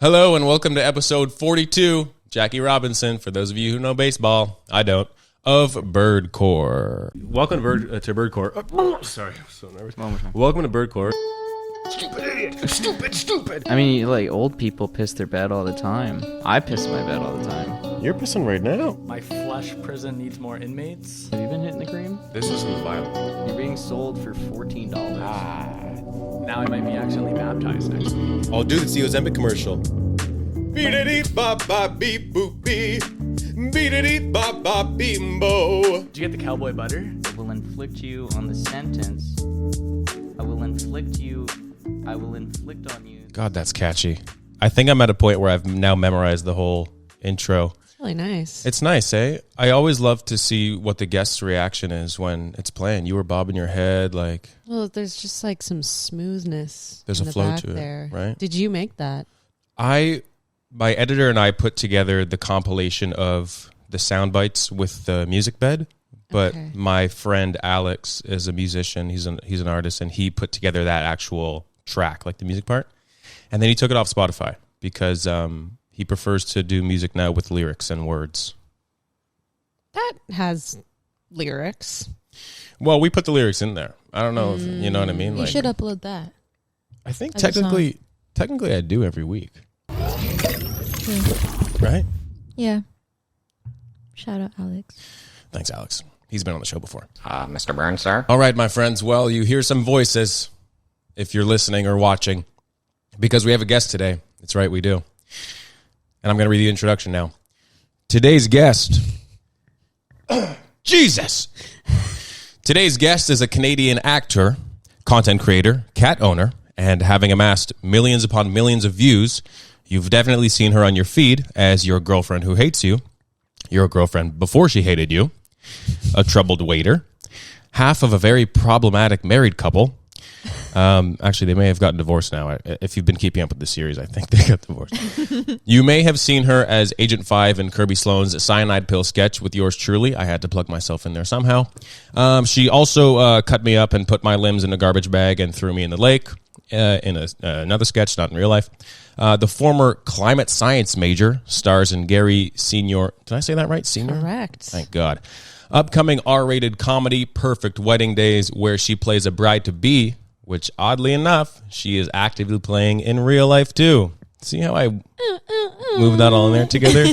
Hello and welcome to episode 42. Jackie Robinson, for those of you who know baseball, I don't, of Birdcore. Welcome to Birdcore. Sorry, I'm so nervous. Welcome to Birdcore. Stupid idiot! Stupid! I mean, like, old people piss their bed all the time. I piss my bed all the time. You're pissing right now. My flesh prison needs more inmates. Have you been hitting the cream? This isn't violent. You're being sold for $14. Now I might be actually baptized next week. I'll do the Ozempic commercial. Beep-a-dee-ba-ba-beep-boop-bee. Beep-a-dee-ba-ba-beep-bo. Did you get the cowboy butter? I will inflict you on the sentence. I will inflict on you. God, that's catchy. I think I'm at a point where I've now memorized the whole intro. It's really nice. It's nice, eh? I always love to see what the guest's reaction is when it's playing. You were bobbing your head like... Well, there's just like some smoothness. There's in a the flow back to it, there. right? Did you make that? My editor and I put together the compilation of the sound bites with the music bed, but Okay. my friend Alex is a musician. He's an artist, and he put together that actual track, like the music part, and then he took it off Spotify because he prefers to do music now with lyrics and words. That has lyrics. Well, we put the lyrics in there. I don't know if you know what I mean. You should upload that. I think as a song. technically I do every week. True. Right? Yeah. Shout out Alex. Thanks, Alex. He's been on the show before. Mr. Burns, sir? All right, my friends. Well, you hear some voices if you're listening or watching because we have a guest today. That's right, we do. And I'm going to read the introduction now. Today's guest... Jesus! Today's guest is a Canadian actor, content creator, cat owner, and having amassed millions upon millions of views, you've definitely seen her on your feed as your girlfriend who hates you, your girlfriend before she hated you, a troubled waiter, half of a very problematic married couple. Actually, they may have gotten divorced now. If you've been keeping up with the series, I think they got divorced. You may have seen her as Agent 5 in Kirby Sloan's Cyanide Pill sketch with yours truly. I had to plug myself in there somehow. She also cut me up and put my limbs in a garbage bag and threw me in the lake in another sketch, not in real life. The former climate science major stars in Gary Senior. Did I say that right? Senior? Correct. Thank God. Upcoming R-rated comedy Perfect Wedding Days, where she plays a bride-to-be, which oddly enough, she is actively playing in real life too. See how I moved that all in there together?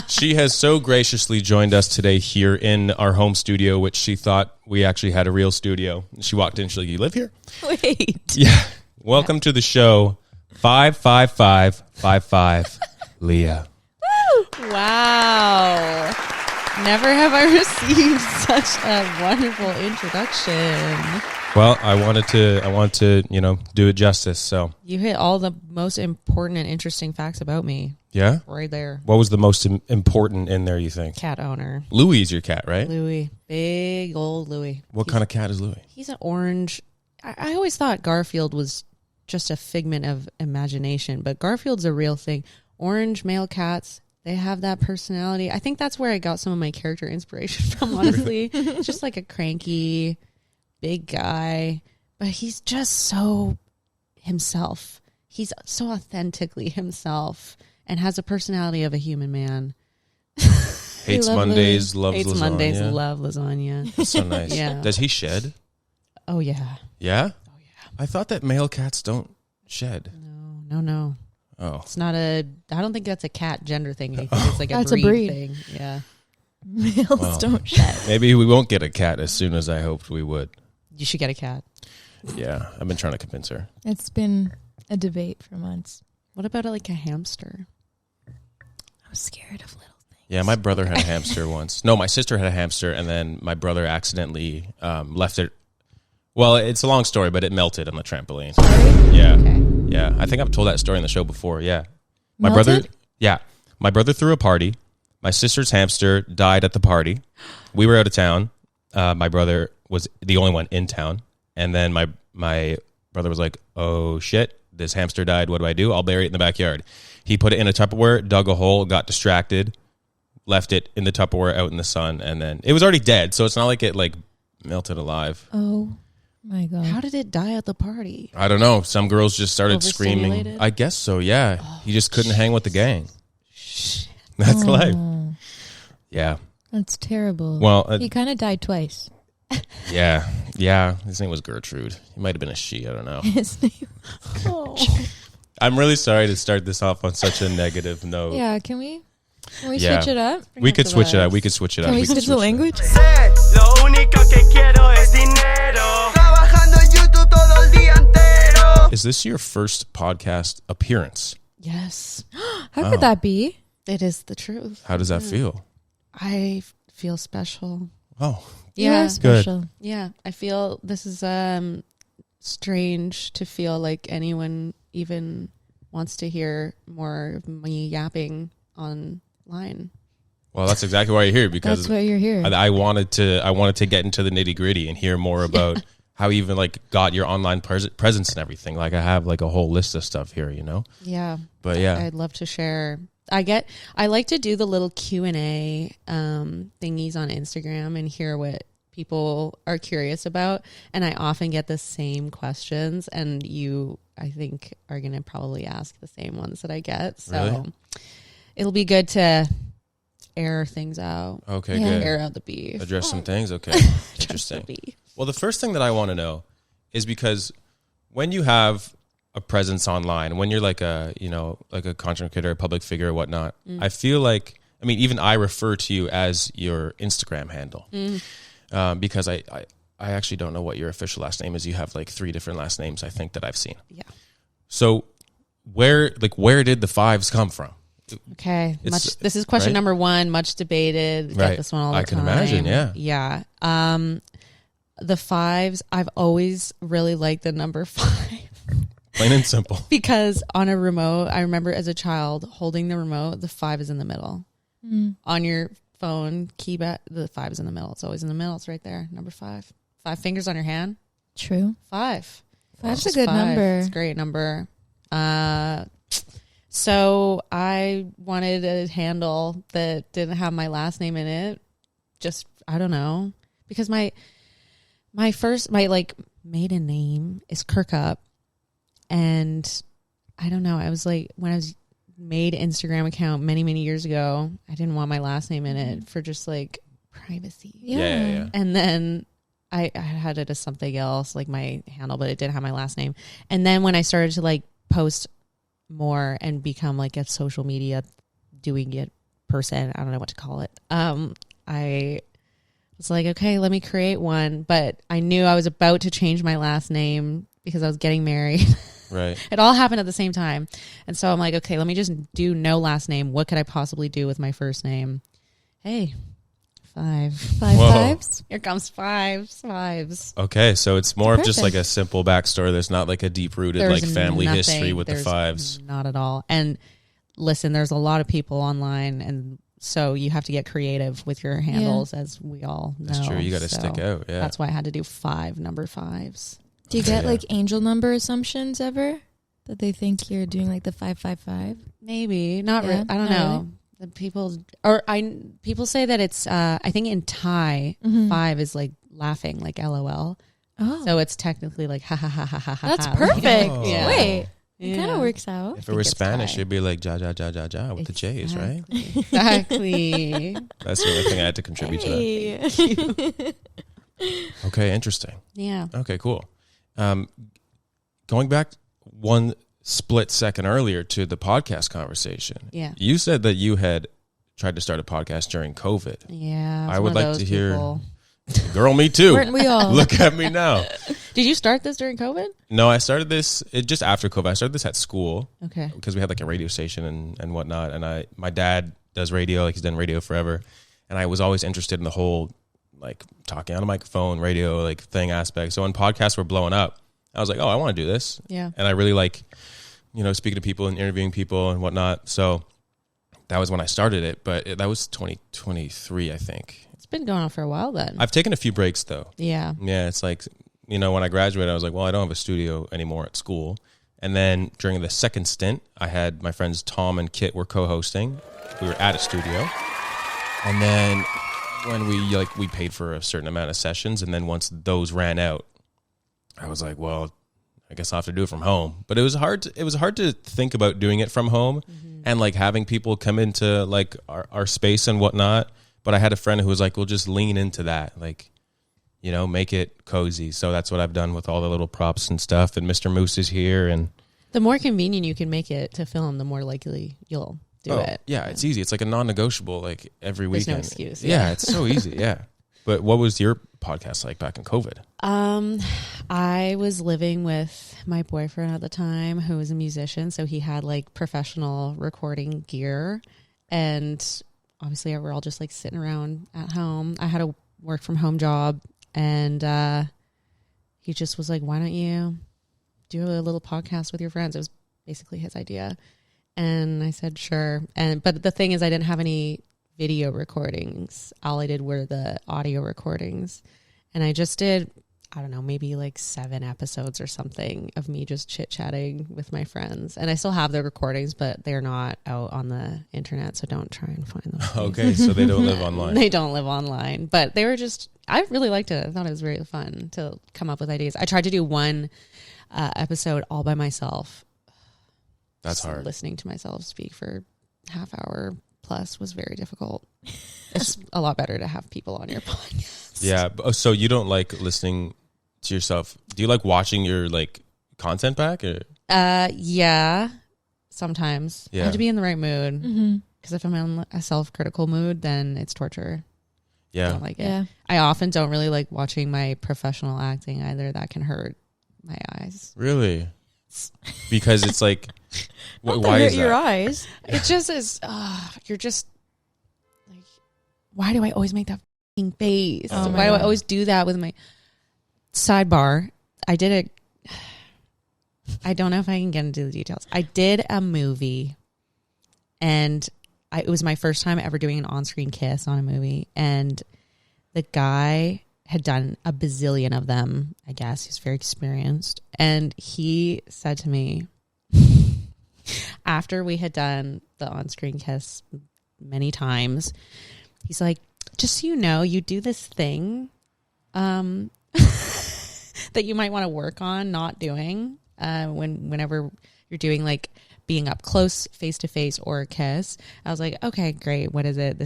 She has so graciously joined us today here in our home studio, which she thought we actually had a real studio. She walked in, she's like, "You live here?" Wait. Yeah. Welcome to the show, 55555 Leah. Wow. Never have I received such a wonderful introduction. Well, I wanted to, do it justice. So You hit all the most important and interesting facts about me yeah. right there. What was the most important in there? You think? Cat owner. Louis is your cat, right? Louis. Big old Louis. What kind of cat is Louis? He's an orange. I always thought Garfield was just a figment of imagination, but Garfield's a real thing. Orange male cats, they have that personality. I think that's where I got some of my character inspiration from, honestly. Just like a cranky, big guy, but he's just so himself. He's so authentically himself and has a personality of a human man. Hates Mondays, loves Hates lasagna. Mondays, love lasagna. That's so nice. Yeah. Does he shed? Oh, yeah. Yeah? Oh, yeah. I thought that male cats don't shed. No. Oh. It's not I don't think that's a cat gender thing. I think it's like That's a a breed breed. thing. Yeah. Males don't shed. Maybe we won't get a cat as soon as I hoped we would. You should get a cat. Yeah, I've been trying to convince her. It's been a debate for months. What about like a hamster? I'm scared of little things. Yeah, my brother had a hamster once. No, my sister had a hamster, and then my brother accidentally left it. Well, it's a long story, but it melted on the trampoline. Yeah. Okay. Yeah, I think I've told that story in the show before. Yeah. My Melted? my brother threw a party. My sister's hamster died at the party. We were out of town. My brother was the only one in town. And then my brother was like, "Oh shit, this hamster died. What do I do? I'll bury it in the backyard." He put it in a Tupperware, dug a hole, got distracted, left it in the Tupperware out in the sun, and then it was already dead, so it's not like it like melted alive. Oh. My God. How did it die at the party? I don't know. Some girls just started screaming. Overstimulated? I guess so, yeah. He just couldn't hang with the gang. That's life. Yeah. That's terrible. Well, he kind of died twice. yeah. Yeah. His name was Gertrude. He might have been a she. I don't know. His name. I'm really sorry to start this off on such a negative note. Yeah, can we Yeah. switch it up? We up could the switch it up. vibes. We could switch it up. Can we could switch the it up. language? Lo único que quiero es dinero. Trabajando en YouTube todo el día entero. Is this your first podcast appearance? Yes, How could that be? it is the truth. How does that feel? I feel special. Oh, You Yeah. are special. Yeah, I feel this is strange to feel like anyone even wants to hear more of me yapping online. well, that's exactly why you're here, because That's why you're here. I wanted to get into the nitty gritty and hear more about how you even like got your online presence and everything. Like I have like a whole list of stuff here, you know. Yeah, But yeah, I'd love to share. I like to do the little Q&A thingies on Instagram and hear what people are curious about, and I often get the same questions, and you, I think, are going to probably ask the same ones that I get. So Really? it'll be good to air things out. okay, Yeah. good. Air out the beef. Address some things. Okay, Address interesting. the beef. Well, the first thing that I want to know is because when you have a presence online, when you're like a, you know, like a content creator, a public figure or whatnot, I feel like, I mean, even I refer to you as your Instagram handle because I actually don't know what your official last name is. You have like 3 different last names, I think, that I've seen. Yeah. So where did the 5s come from? Okay. It's- This is question right? number 1, much debated. Get Right. this one all the I time. can imagine, yeah. Yeah. The 5s, I've always really liked the number 5 Plain and simple. because on a remote, I remember as a child holding the remote, the 5 is in the middle. On your phone keypad, the 5 is in the middle. It's always in the middle. It's right there. Number 5. 5 fingers on your hand. True. 5. Five's Just a good 5. number. It's a great number. So I wanted a handle that didn't have my last name in it. Just, I don't know, because my maiden name is Kirkup, and I don't know. I was like, when I was made Instagram account many years ago, I didn't want my last name in it for just like privacy. Yeah. And then I had it as something else, like my handle, but it didn't have my last name. And then when I started to like post more and become like a social media doing it person, I don't know what to call it. I was like, okay, let me create one. But I knew I was about to change my last name because I was getting married. Right. It all happened at the same time. And so I'm like, okay, let me just do no last name. What could I possibly do with my first name? Hey, 5. 5 Whoa. fives? Here comes 5s. Okay, so it's more of just like Perfect. a simple backstory. There's not like a deep-rooted There's like family nothing. history with There's the 5s. Not at all. And listen, there's a lot of people online, and so you have to get creative with your handles, as we all know. That's true. You got to So stick out. Yeah. That's why I had to do 5 number 5s. Do you get Yeah. like angel number assumptions ever? That they think you're doing like the 555? Maybe not. Yeah, I don't not know. The people say that it's. I think in Thai, 5 is like laughing, like LOL. Oh, So it's technically like ha ha ha ha ha. that's ha. perfect. Oh. Yeah. Wait, it Yeah. kind of works out. If it were it's Spanish, Thai. it'd be like ja ja ja ja ja with the J's, right? Exactly. That's the only thing I had to contribute to that. Hey. Okay, interesting. Yeah. Okay, cool. Going back one split second earlier to the podcast conversation. Yeah. You said that you had tried to start a podcast during COVID. Yeah. I it's would one of like to those hear- people. Girl, me too. Weren't we all? Look at me now. Did you start this during COVID? No, I started this just after COVID. I started this at school Okay. because we had like a radio station and whatnot. And my dad does radio, like he's done radio forever. And I was always interested in the whole like talking on a microphone, radio like thing aspect. So when podcasts were blowing up, I was like, oh, I want to do this. Yeah. And I really like, speaking to people and interviewing people and whatnot. So that was when I started it. But that was 2023, I think. It's been going on for a while then. I've taken a few breaks though. Yeah. Yeah, it's like, when I graduated, I was like, well, I don't have a studio anymore at school. And then during the second stint, I had my friends Tom and Kit were co-hosting. We were at a studio. And then when we paid for a certain amount of sessions, and then once those ran out, I was like, well, I guess I'll have to do it from home. But it was hard to think about doing it from home and like having people come into like our space and whatnot. But I had a friend who was like, well, just lean into that. Like, you know, make it cozy. So that's what I've done with all the little props and stuff. And Mr. Moose is here. And the more convenient you can make it to film, the more likely you'll do it. Yeah, it's easy. It's like a non-negotiable, like every There's weekend. no excuse. Yeah, it's so easy. Yeah. But what was your podcast like back in COVID? I was living with my boyfriend at the time who was a musician. So he had like professional recording gear. And obviously we're all just like sitting around at home. I had a work from home job. And he just was like, why don't you do a little podcast with your friends? It was basically his idea. And I said, sure. But the thing is, I didn't have any video recordings. All I did were the audio recordings. And I just did, I don't know, maybe like 7 episodes or something of me just chit-chatting with my friends. And I still have the recordings, but they're not out on the internet, so don't try and find them. Okay, so they don't live online. They don't live online. But they were just, I really liked it. I thought it was very fun to come up with ideas. I tried to do one episode all by myself. That's Just hard. Listening to myself speak for half hour plus was very difficult. It's a lot better to have people on your podcast. Yeah. So you don't like listening to yourself. Do you like watching your like content back? Or? Yeah, sometimes. Yeah. I have to be in the right mood. Mm-hmm. Because if I'm in a self-critical mood, then it's torture. I Yeah. don't like it. Yeah. I often don't really like watching my professional acting either. That can hurt my eyes. Really? Because it's like, Not why that is hurt your that? eyes. It just is, you're just like, why do I always make that fucking face? Oh my Why do I God. always do that with my sidebar? I did it. I don't know if I can get into the details. I did a movie and it was my first time ever doing an on-screen kiss on a movie. And the guy had done a bazillion of them, I guess. He's very experienced. And he said to me, after we had done the on-screen kiss many times, he's like, just so you know, you do this thing that you might want to work on not doing whenever you're doing like being up close face-to-face or a kiss. I was like, okay, great. What is it?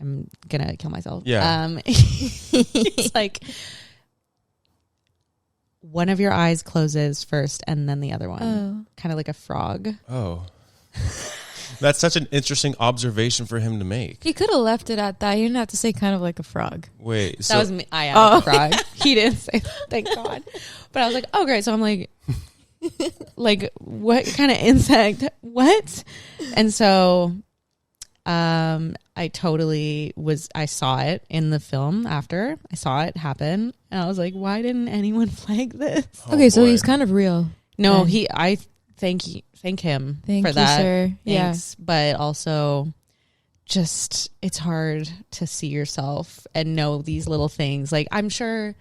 I'm gonna kill myself. Yeah. It's like one of your eyes closes first and then the other one. Oh. Kind of like a frog. Oh. That's such an interesting observation for him to make. He could have left it at that. You didn't have to say kind of like a frog. Wait. That So, was me. I am a frog. He didn't say that, thank God. But I was like, oh great. So I'm like, what kind of insect? What? And so I saw it in the film after. I saw it happen. And I was like, why didn't anyone flag this? oh Okay, so boy. he's kind of real. No, Then. I thank him Thank for you, that. sir. Yeah. Thanks. But also just it's hard to see yourself and know these little things. Like I'm sure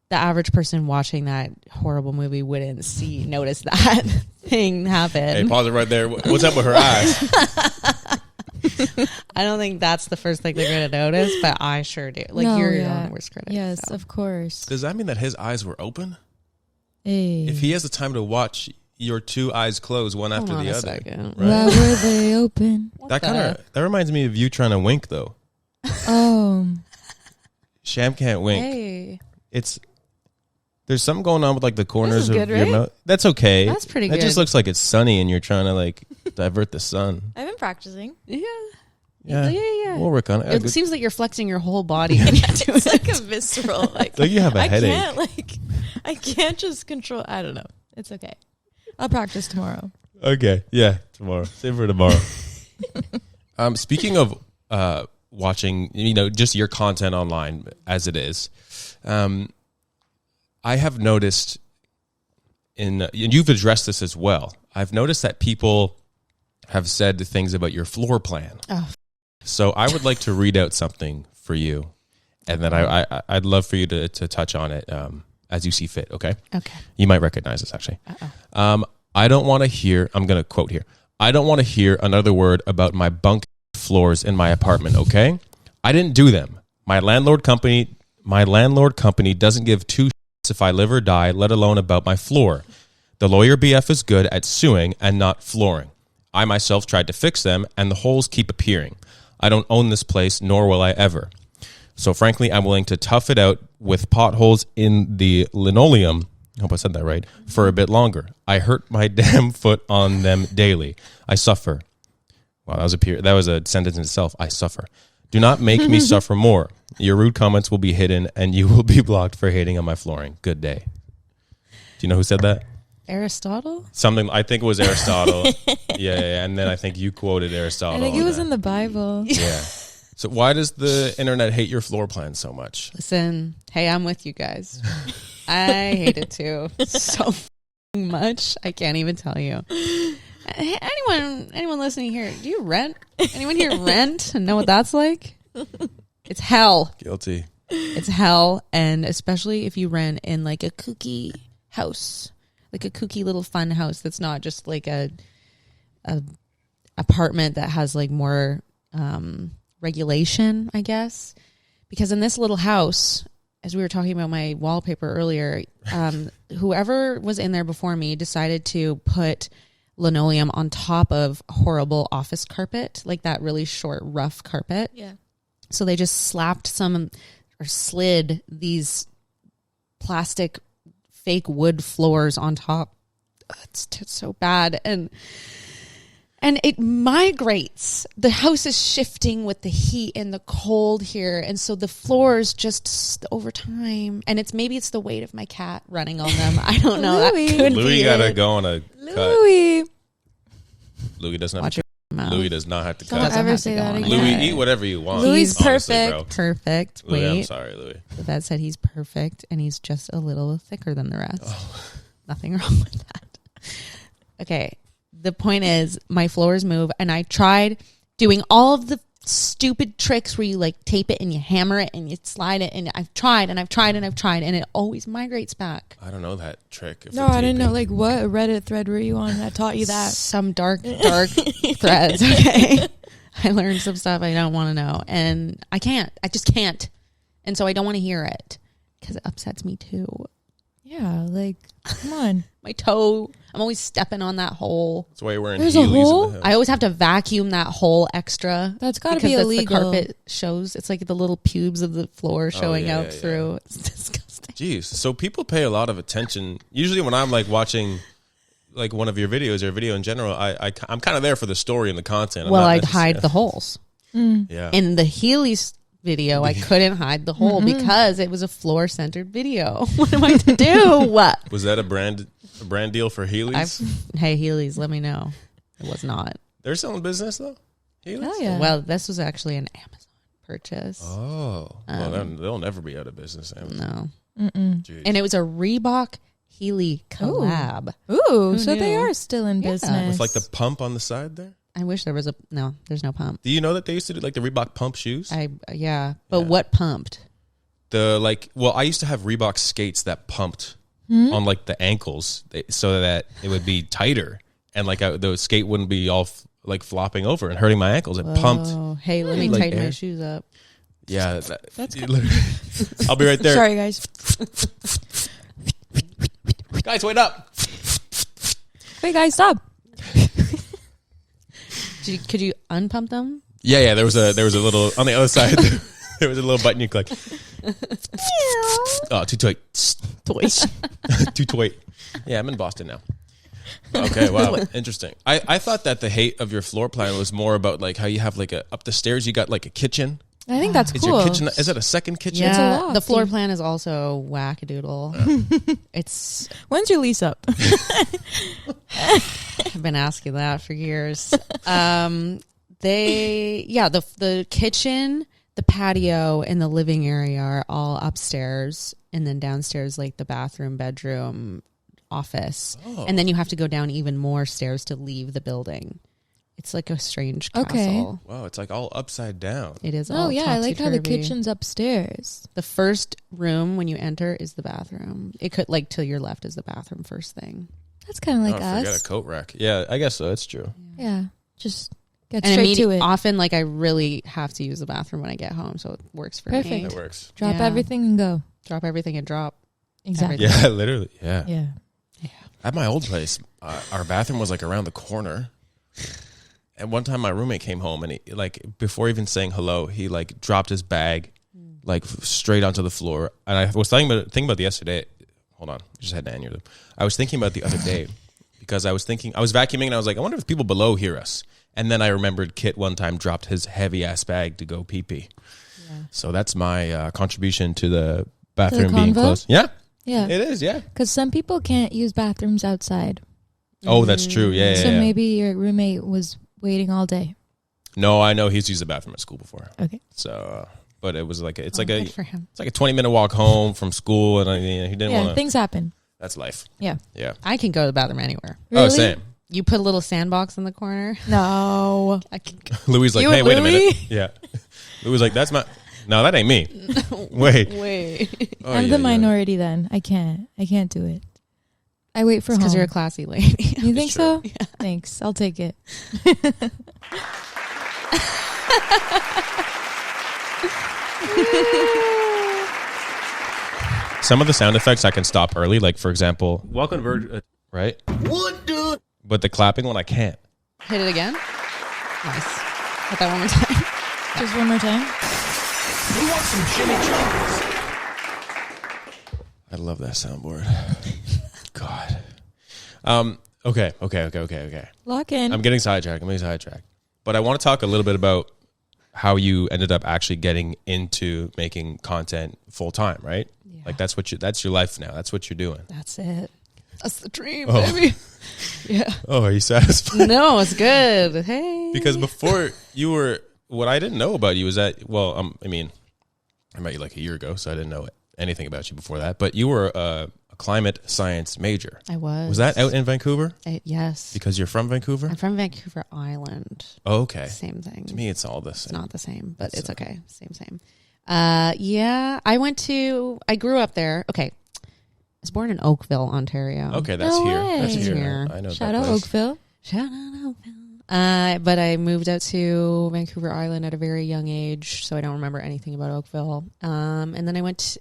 the average person watching that horrible movie wouldn't notice that thing happen. Hey, pause it right there. What's up with her eyes? I don't think that's the first thing they're going to notice, but I sure do. Like No, you're yeah. on the worst critic. Yes, so. of course. Does that mean that his eyes were open? Hey. If he has the time to watch your two eyes close one Hold after on the a other, second. Why right? were they open? That reminds me of you trying to wink though. Oh. Sham can't wink. Hey, There's something going on with like the corners is of good, your right? mouth. That's okay. That's pretty That good. just looks like it's sunny and you're trying to like divert the sun. I've been practicing. yeah. Yeah. We'll work on it. It seems like you're flexing your whole body. When you do It's it. like a visceral. Like Like you have a headache. I can't just control. I don't know. It's okay. I'll practice tomorrow. Okay. Yeah. Tomorrow. Save for tomorrow. Speaking of watching, just your content online as it is, I have noticed and you've addressed this as well. I've noticed that people have said things about your floor plan. Oh. So I would like to read out something for you, and then I'd love for you to touch on it as you see fit. Okay. Okay. You might recognize this actually. Uh-oh. I don't want to hear. I'm going to quote here. I don't want to hear another word about my bunk floors in my apartment. Okay. I didn't do them. My landlord company doesn't give two shits thoughts if I live or die, let alone about my floor. The lawyer BF is good at suing and not flooring. I myself tried to fix them, and the holes keep appearing. I don't own this place, nor will I ever. So frankly, I'm willing to tough it out with potholes in the linoleum, I hope I said that right, for a bit longer. I hurt my damn foot on them daily. I suffer. Wow, that was a sentence in itself. I suffer. Do not make me suffer more. Your rude comments will be hidden, and you will be blocked for hating on my flooring. Good day. Do you know who said that? Aristotle? Something, I think it was Aristotle. yeah. And then I think you quoted Aristotle. I think it was in the Bible. Yeah. So why does the internet hate your floor plan so much? Listen, hey, I'm with you guys. I hate it too. So f***ing much. I can't even tell you. Hey, anyone listening here, do you rent? Anyone here rent and know what that's like? It's hell. Guilty. It's hell. And especially if you rent in like a kooky house, like a kooky little fun house that's not just like a apartment that has like more regulation, I guess. Because in this little house, as we were talking about my wallpaper earlier, whoever was in there before me decided to put linoleum on top of horrible office carpet, like that really short, rough carpet. Yeah. So they just slapped or slid these plastic fake wood floors on top. It's so bad. And it migrates. The house is shifting with the heat and the cold here. And so the floors just over time. And maybe it's the weight of my cat running on them. I don't know. That could Louis be gotta it. go on a Louis. cut. Louis doesn't have Watch to your mouth. Louis does not have to Don't cut. Doesn't ever have to say go that on again. it. Louis, eat whatever you want. Louis is honestly, perfect. bro. Perfect. Louis, I'm Wait. sorry, Louis. The vet said he's perfect and he's just a little thicker than the rest. Nothing wrong with that. Okay. The point is my floors move and I tried doing all of the stupid tricks where you like tape it and you hammer it and you slide it, and I've tried and it always migrates back. I don't know that trick. No, I didn't know. Like, what Reddit thread were you on that taught you that? Some dark threads. Okay. I learned some stuff I don't want to know, and I just can't. And so I don't want to hear it because it upsets me too. Yeah, like, come on. My toe, I'm always stepping on that hole. That's why you're wearing There's a Heelys hole? in the house. I always have to vacuum that hole extra. That's got to because be that's illegal. The carpet shows. It's like the little pubes of the floor showing yeah, out yeah, through. It's disgusting. Jeez. So people pay a lot of attention. Usually when I'm like watching like one of your videos or a video in general, I'm kind of there for the story and the content. I'm Well, not I'd hide the holes. Yeah. In the Heelys video, I couldn't hide the hole because it was a floor-centered video. What am I to do? What? Was that a brand deal for Heelys? Hey, Heelys, let me know. It was not. They're selling business though? Heelys? Oh, yeah. Well, this was actually an Amazon purchase. Oh. Well, they'll never be out of business. Amazon. No. Jeez. And it was a Reebok Heely collab. Ooh, so they knew? are still in Yeah. business. With like the pump on the side there? I wish there was there's no pump. Do you know that they used to do like the Reebok pump shoes? But what pumped? I used to have Reebok skates that pumped on like the ankles so that it would be tighter and like the skate wouldn't be all like flopping over and hurting my ankles. It pumped. Oh, hey, let me Like tighten my air. shoes up. Yeah. I'll be right there. Sorry, guys. Guys, wait up. Wait, guys, stop. Could you unpump them? Yeah. There was a little on the other side. There was a little button you click. Oh, too tight. Toys. Too tight. Yeah, I'm in Boston now. Okay, wow, interesting. I thought that the hate of your floor plan was more about like how you have like up the stairs you got like a kitchen. I think that's Is cool. your kitchen? Is it a second kitchen? It's a Yeah, lot, the floor dude. plan is also wackadoodle. It's When's your lease up? I've been asking that for years. The kitchen, the patio, and the living area are all upstairs, and then downstairs like the bathroom, bedroom, office, and then you have to go down even more stairs to leave the building. It's like a strange castle. Okay. Wow, it's like all upside down. It is. Oh, all yeah. I like how the topsy-turvy. kitchen's upstairs. The first room when you enter is the bathroom. It could like to your left is the bathroom first thing. That's kind of like Forget a us. coat rack. Yeah, I guess so. That's true. Yeah. Just get And straight to it. often like I really have to use the bathroom when I get home, so it works for Perfect. me. That works. Drop Yeah. everything and go. Drop everything and drop. Exactly. Yeah, literally. Yeah. Yeah. At my old place, our bathroom was like around the corner. And one time my roommate came home and he, like, before even saying hello, he like dropped his bag like straight onto the floor. And I was thinking about the yesterday. Hold on. I just had to aneurysm. I was thinking about the other day because I was vacuuming and I was like, I wonder if people below hear us. And then I remembered Kit one time dropped his heavy ass bag to go pee pee. Yeah. So that's my contribution to the bathroom being closed. Yeah. Yeah. It is, yeah. Because some people can't use bathrooms outside. Oh, that's true. Yeah, So yeah. maybe your roommate was waiting all day. No, I know he's used the bathroom at school before. Okay. So, but it was like it's Good for him. it's like a 20-minute walk home from school, and he didn't want to. Things happen. That's life. Yeah. Yeah. I can go to the bathroom anywhere. Really? Oh, same. You put a little sandbox in the corner. No. I can go. Louis like, You hey, and wait a Louis? minute. Yeah. Louis like, that's my. No, that ain't me. Wait. Wait. Oh, I'm yeah, the minority then. I can't do it. I wait for home. Because you're a classy lady. You think true. so? Yeah. Thanks. I'll take it. Some of the sound effects I can stop early. Like, for example, welcome to Bird, right? What the? But the clapping one, I can't. Hit it again. Nice. Hit that one more time. Just one more time. You want some chimichangas? I love that soundboard. God. Okay. Lock in. I'm getting sidetracked. But I want to talk a little bit about how you ended up actually getting into making content full time, right? Yeah. Like that's your life now. That's what you're doing. That's it. That's the dream, Oh. baby. Yeah. Oh, are you satisfied? No, it's good. Hey. Because before you were, what I didn't know about you is that, well, I mean, I met you like a year ago, so I didn't know anything about you before that. But you were a climate science major. I was. Was that out in Vancouver? Yes. Because you're from Vancouver? I'm from Vancouver Island. Oh, okay. Same thing. To me, it's all the It's same. not the same, but it's okay. Same. Yeah, I grew up there. Okay. I was born in Oakville, Ontario. Okay, that's No here. way. That's It's here. here. I know Shout that out place. Oakville. Shout out Oakville. But I moved out to Vancouver Island at a very young age, so I don't remember anything about Oakville. And then I went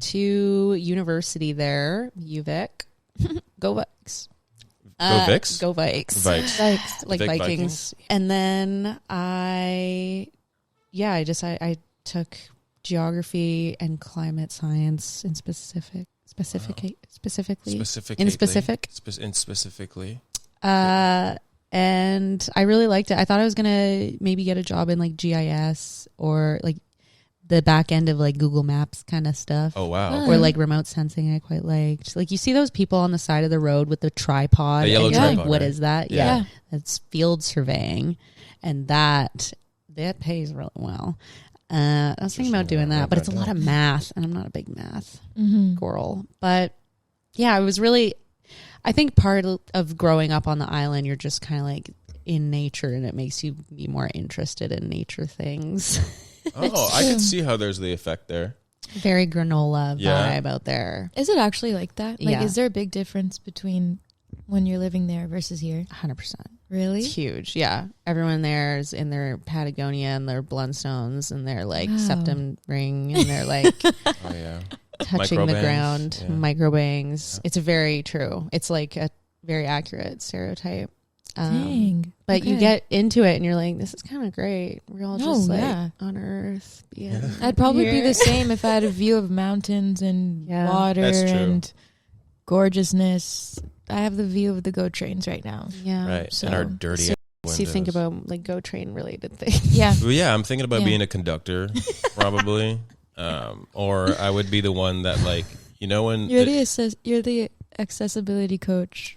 to university there, UVic. Go Vikes. Go Vicks? Go Vikes. Vikes. Like Vic Vikings. And then I took geography and climate science in specifically. And I really liked it. I thought I was gonna maybe get a job in like GIS or like the back end of like Google Maps kind of stuff. Oh, wow. Or like remote sensing I quite liked. Like you see those people on the side of the road with the tripod. The yellow and you're tripod, like, what right? is that? Yeah. Yeah. That's field surveying. And that pays really well. I was thinking about doing that, but it's a lot of math and I'm not a big math girl. But yeah, it was really, I think part of growing up on the island, you're just kind of like in nature and it makes you be more interested in nature things. Oh, I can see how there's the effect there. Very granola Yeah. vibe out there. Is it actually like that? Like, Yeah. is there a big difference between when you're living there versus here? 100%. Really? It's huge. Yeah. Everyone there is in their Patagonia and their Blundstones and their like Wow. septum ring and they're like Oh, yeah. touching Micro the bangs. ground, Yeah. micro bangs. It's very true. It's like a very accurate stereotype. Dang. But you Okay. get into it and you're like, this is kind of great. We're all just No, like yeah. on Earth. Being I'd probably be here. the same if I had a view of mountains and Yeah. water That's true. and gorgeousness. I have the view of the GO trains right now. Yeah. Right. So- and our dirty So windows. you think about like GO train related things. Yeah. Well, yeah, I'm thinking about Yeah. being a conductor, probably. Or I would be the one that, like, you know, when... You're the accessibility coach.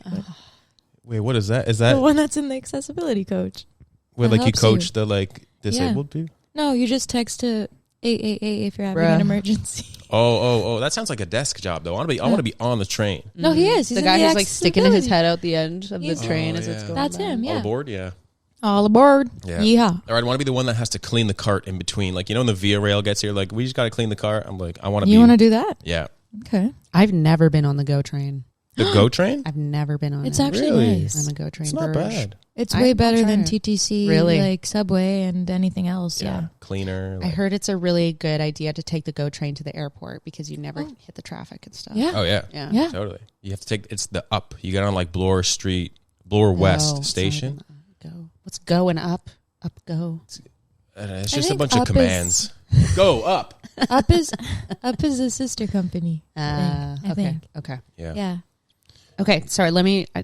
Wait, what is that? Is The that one that's in the accessibility coach. where, that like, you helps coach you. the, like, disabled people? No, you just text to 888 if you're having Bruh. an emergency. Oh, that sounds like a desk job, though. I want to be on the train. No, he is. He's the in guy the who's like sticking his accessibility. head out the end of He's- the train Oh, as it's yeah. going That's by. him, yeah. All aboard? Yeah. All aboard. Yeah. Yeehaw. Or I'd want to be the one that has to clean the cart in between. Like, you know, when the Via Rail gets here, like, we just got to clean the cart. I'm like, I want to be... You want to do that? Yeah. Okay. I've never been on the GO train. The GO train? I've never been on It's it. actually Really? nice. I'm a GO train. It's not Burge. bad. It's I'll way better try than it. TTC, Really? like Subway and anything else. Yeah. Cleaner. I heard it's a really good idea to take the GO train to the airport because you never hit the traffic and stuff. Yeah. Oh, yeah. Yeah. Yeah. Totally. You have to take, it's the up. You get on like Bloor West Oh, Station. Go. What's going up? Up go. It's I just a think bunch of up commands. Go up. Up is a sister company. I Okay. think. Okay. Yeah. Yeah. Okay. Sorry. Let me. I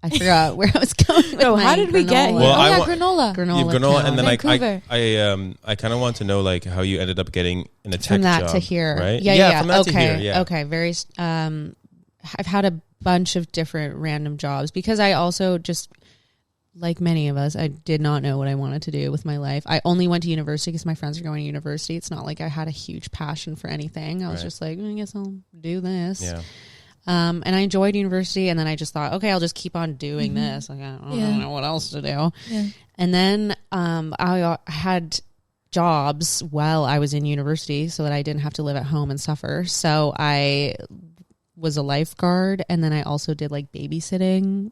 forgot where I was going. With No, my how did we get here? granola. Well, oh, I yeah, wa- granola. You have Granola. granola, count. and then Vancouver. I kind of want to know like how you ended up getting in a tech From that job, to here, right? Yeah. From that okay. to here, yeah. Okay. Very. I've had a bunch of different random jobs because I also just, like many of us, I did not know what I wanted to do with my life. I only went to university because my friends are going to university. It's not like I had a huge passion for anything. I was Right. just like, I guess I'll do this. Yeah. And I enjoyed university, and then I just thought, okay, I'll just keep on doing this. Like, I don't know what else to do. Yeah. And then I had jobs while I was in university so that I didn't have to live at home and suffer. So I was a lifeguard, and then I also did like babysitting,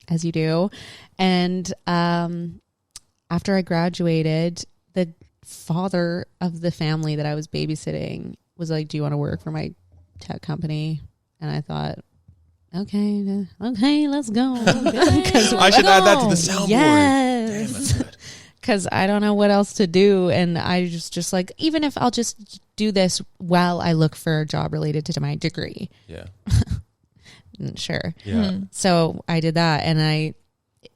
as you do. And after I graduated, the father of the family that I was babysitting was like, do you want to work for my tech company? And I thought, okay, let's go. I should add that to the soundboard. Yes. Because I don't know what else to do. And I just like, even if I'll just do this while I look for a job related to my degree. Yeah. Sure. Yeah. So I did that, and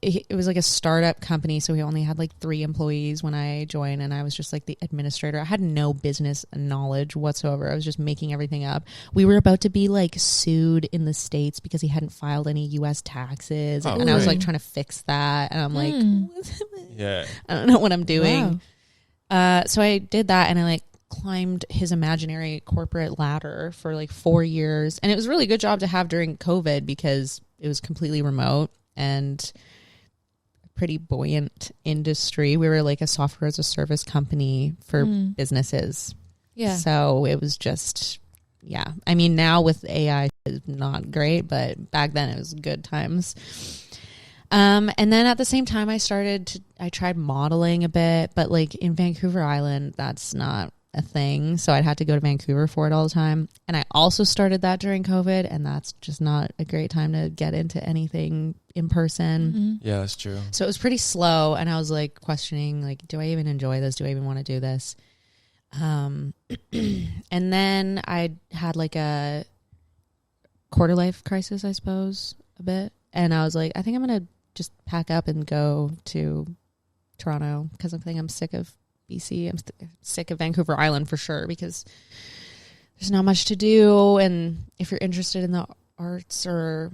it was like a startup company. So we only had like 3 employees when I joined, and I was just like the administrator. I had no business knowledge whatsoever. I was just making everything up. We were about to be like sued in the States because he hadn't filed any US taxes. Oh, and I was right. like trying to fix that. And I'm like, Yeah. I don't know what I'm doing. Wow. So I did that, and I like climbed his imaginary corporate ladder for like 4 years. And it was a really good job to have during COVID because it was completely remote and pretty buoyant industry. We were like a software as a service company for businesses. Yeah. So it was just, yeah. I mean, now with AI, it's not great, but back then it was good times. And then at the same time, I tried modeling a bit, but like in Vancouver Island, that's not a thing. So I'd have to go to Vancouver for it all the time. And I also started that during COVID, and that's just not a great time to get into anything in person. Yeah, that's true. So it was pretty slow, and I was like questioning, like, do I even enjoy this? Do I even want to do this? And then I had like a quarter life crisis, I suppose, a bit. And I was like, I think I'm going to just pack up and go to Toronto because I think I'm sick of BC. I'm sick of Vancouver Island for sure because there's not much to do. And if you're interested in the arts or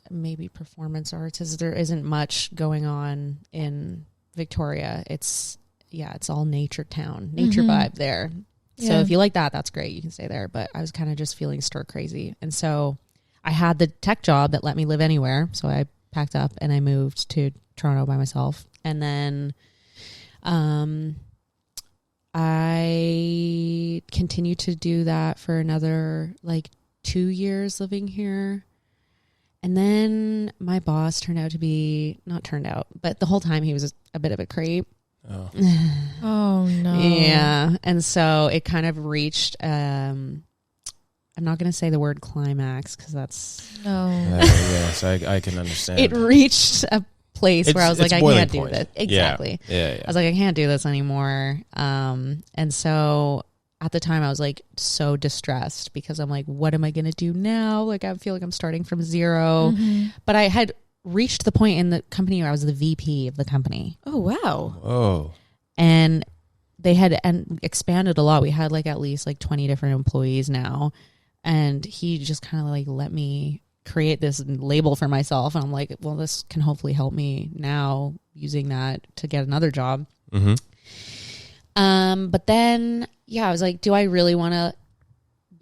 maybe performance arts, there isn't much going on in Victoria. It's all nature town, nature vibe there. So Yeah. if you like that, that's great. You can stay there. But I was kind of just feeling stir crazy. And so I had the tech job that let me live anywhere. So I packed up and I moved to Toronto by myself. And then I continued to do that for another like 2 years living here. And then my boss but the whole time he was a bit of a creep. Oh. Oh no. Yeah. And so it kind of reached, I'm not going to say the word climax because that's, No. Yes, I can understand. it reached a place where I was like, I boiling can't do point. this. Exactly. Yeah. I was like, I can't do this anymore. And so at the time I was like so distressed because I'm like, what am I going to do now? Like, I feel like I'm starting from zero, but I had reached the point in the company where I was the VP of the company. Oh wow. Oh. And they had expanded a lot. We had like at least like 20 different employees now. And he just kind of like let me create this label for myself. And I'm like, well, this can hopefully help me now using that to get another job. Mm-hmm. But then, I was like, do I really want to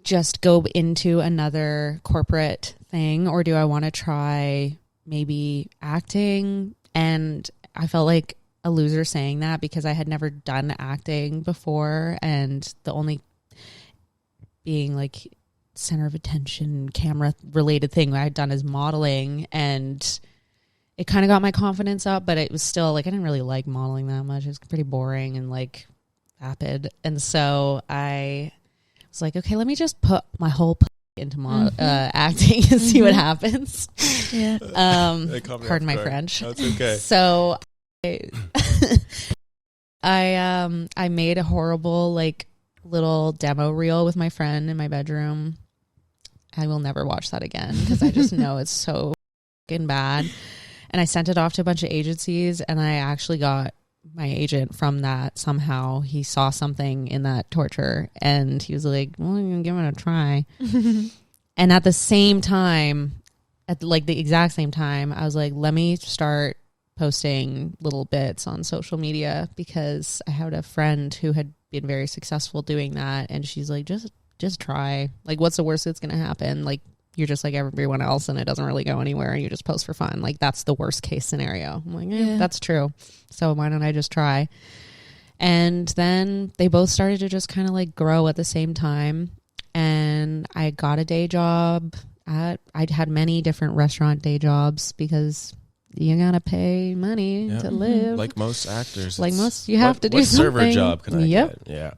just go into another corporate thing, or do I want to try maybe acting? And I felt like a loser saying that because I had never done acting before. And the only being like center of attention camera related thing I had done as modeling, and it kind of got my confidence up, but it was still like I didn't really like modeling that much. It was pretty boring and like vapid. And so I was like, okay, let me just put my whole into acting and see what happens. Yeah. Pardon my French. That's okay. So I made a horrible like little demo reel with my friend in my bedroom. I will never watch that again because I just know it's so fucking bad. And I sent it off to a bunch of agencies, and I actually got my agent from that somehow. He saw something in that torture, and he was like, well, I'm gonna give it a try. And at the same time, at like the exact same time, I was like, let me start posting little bits on social media, because I had a friend who had been very successful doing that, and she's like, just try. Like, what's the worst that's gonna happen? Like, you're just like everyone else and it doesn't really go anywhere and you just post for fun. Like, that's the worst case scenario. I'm like, yeah, that's true. So why don't I just try? And then they both started to just kind of like grow at the same time. And I got a day job. I'd had many different restaurant day jobs because you gotta pay money to live. Like most actors. Like most, you have to do something. What server job can I get? Yeah.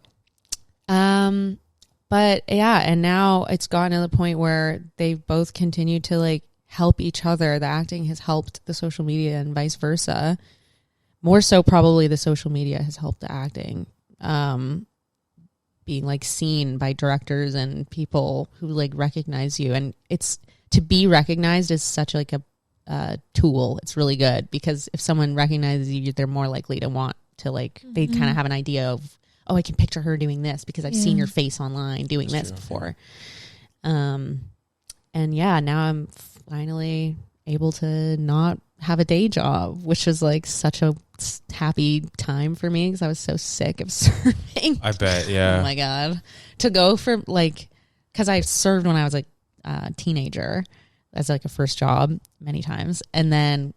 But yeah, and now it's gotten to the point where they've both continued to like help each other. The acting has helped the social media and vice versa. More so probably the social media has helped the acting. Being like seen by directors and people who like recognize you. And it's to be recognized is such like a tool. It's really good because if someone recognizes you, they're more likely to want to like, they kind of have an idea of, oh, I can picture her doing this because I've seen your face online doing this before. And yeah, now I'm finally able to not have a day job, which was like such a happy time for me because I was so sick of serving. I bet, yeah. Oh my God. To go from like, because I served when I was like a teenager as like a first job many times, and then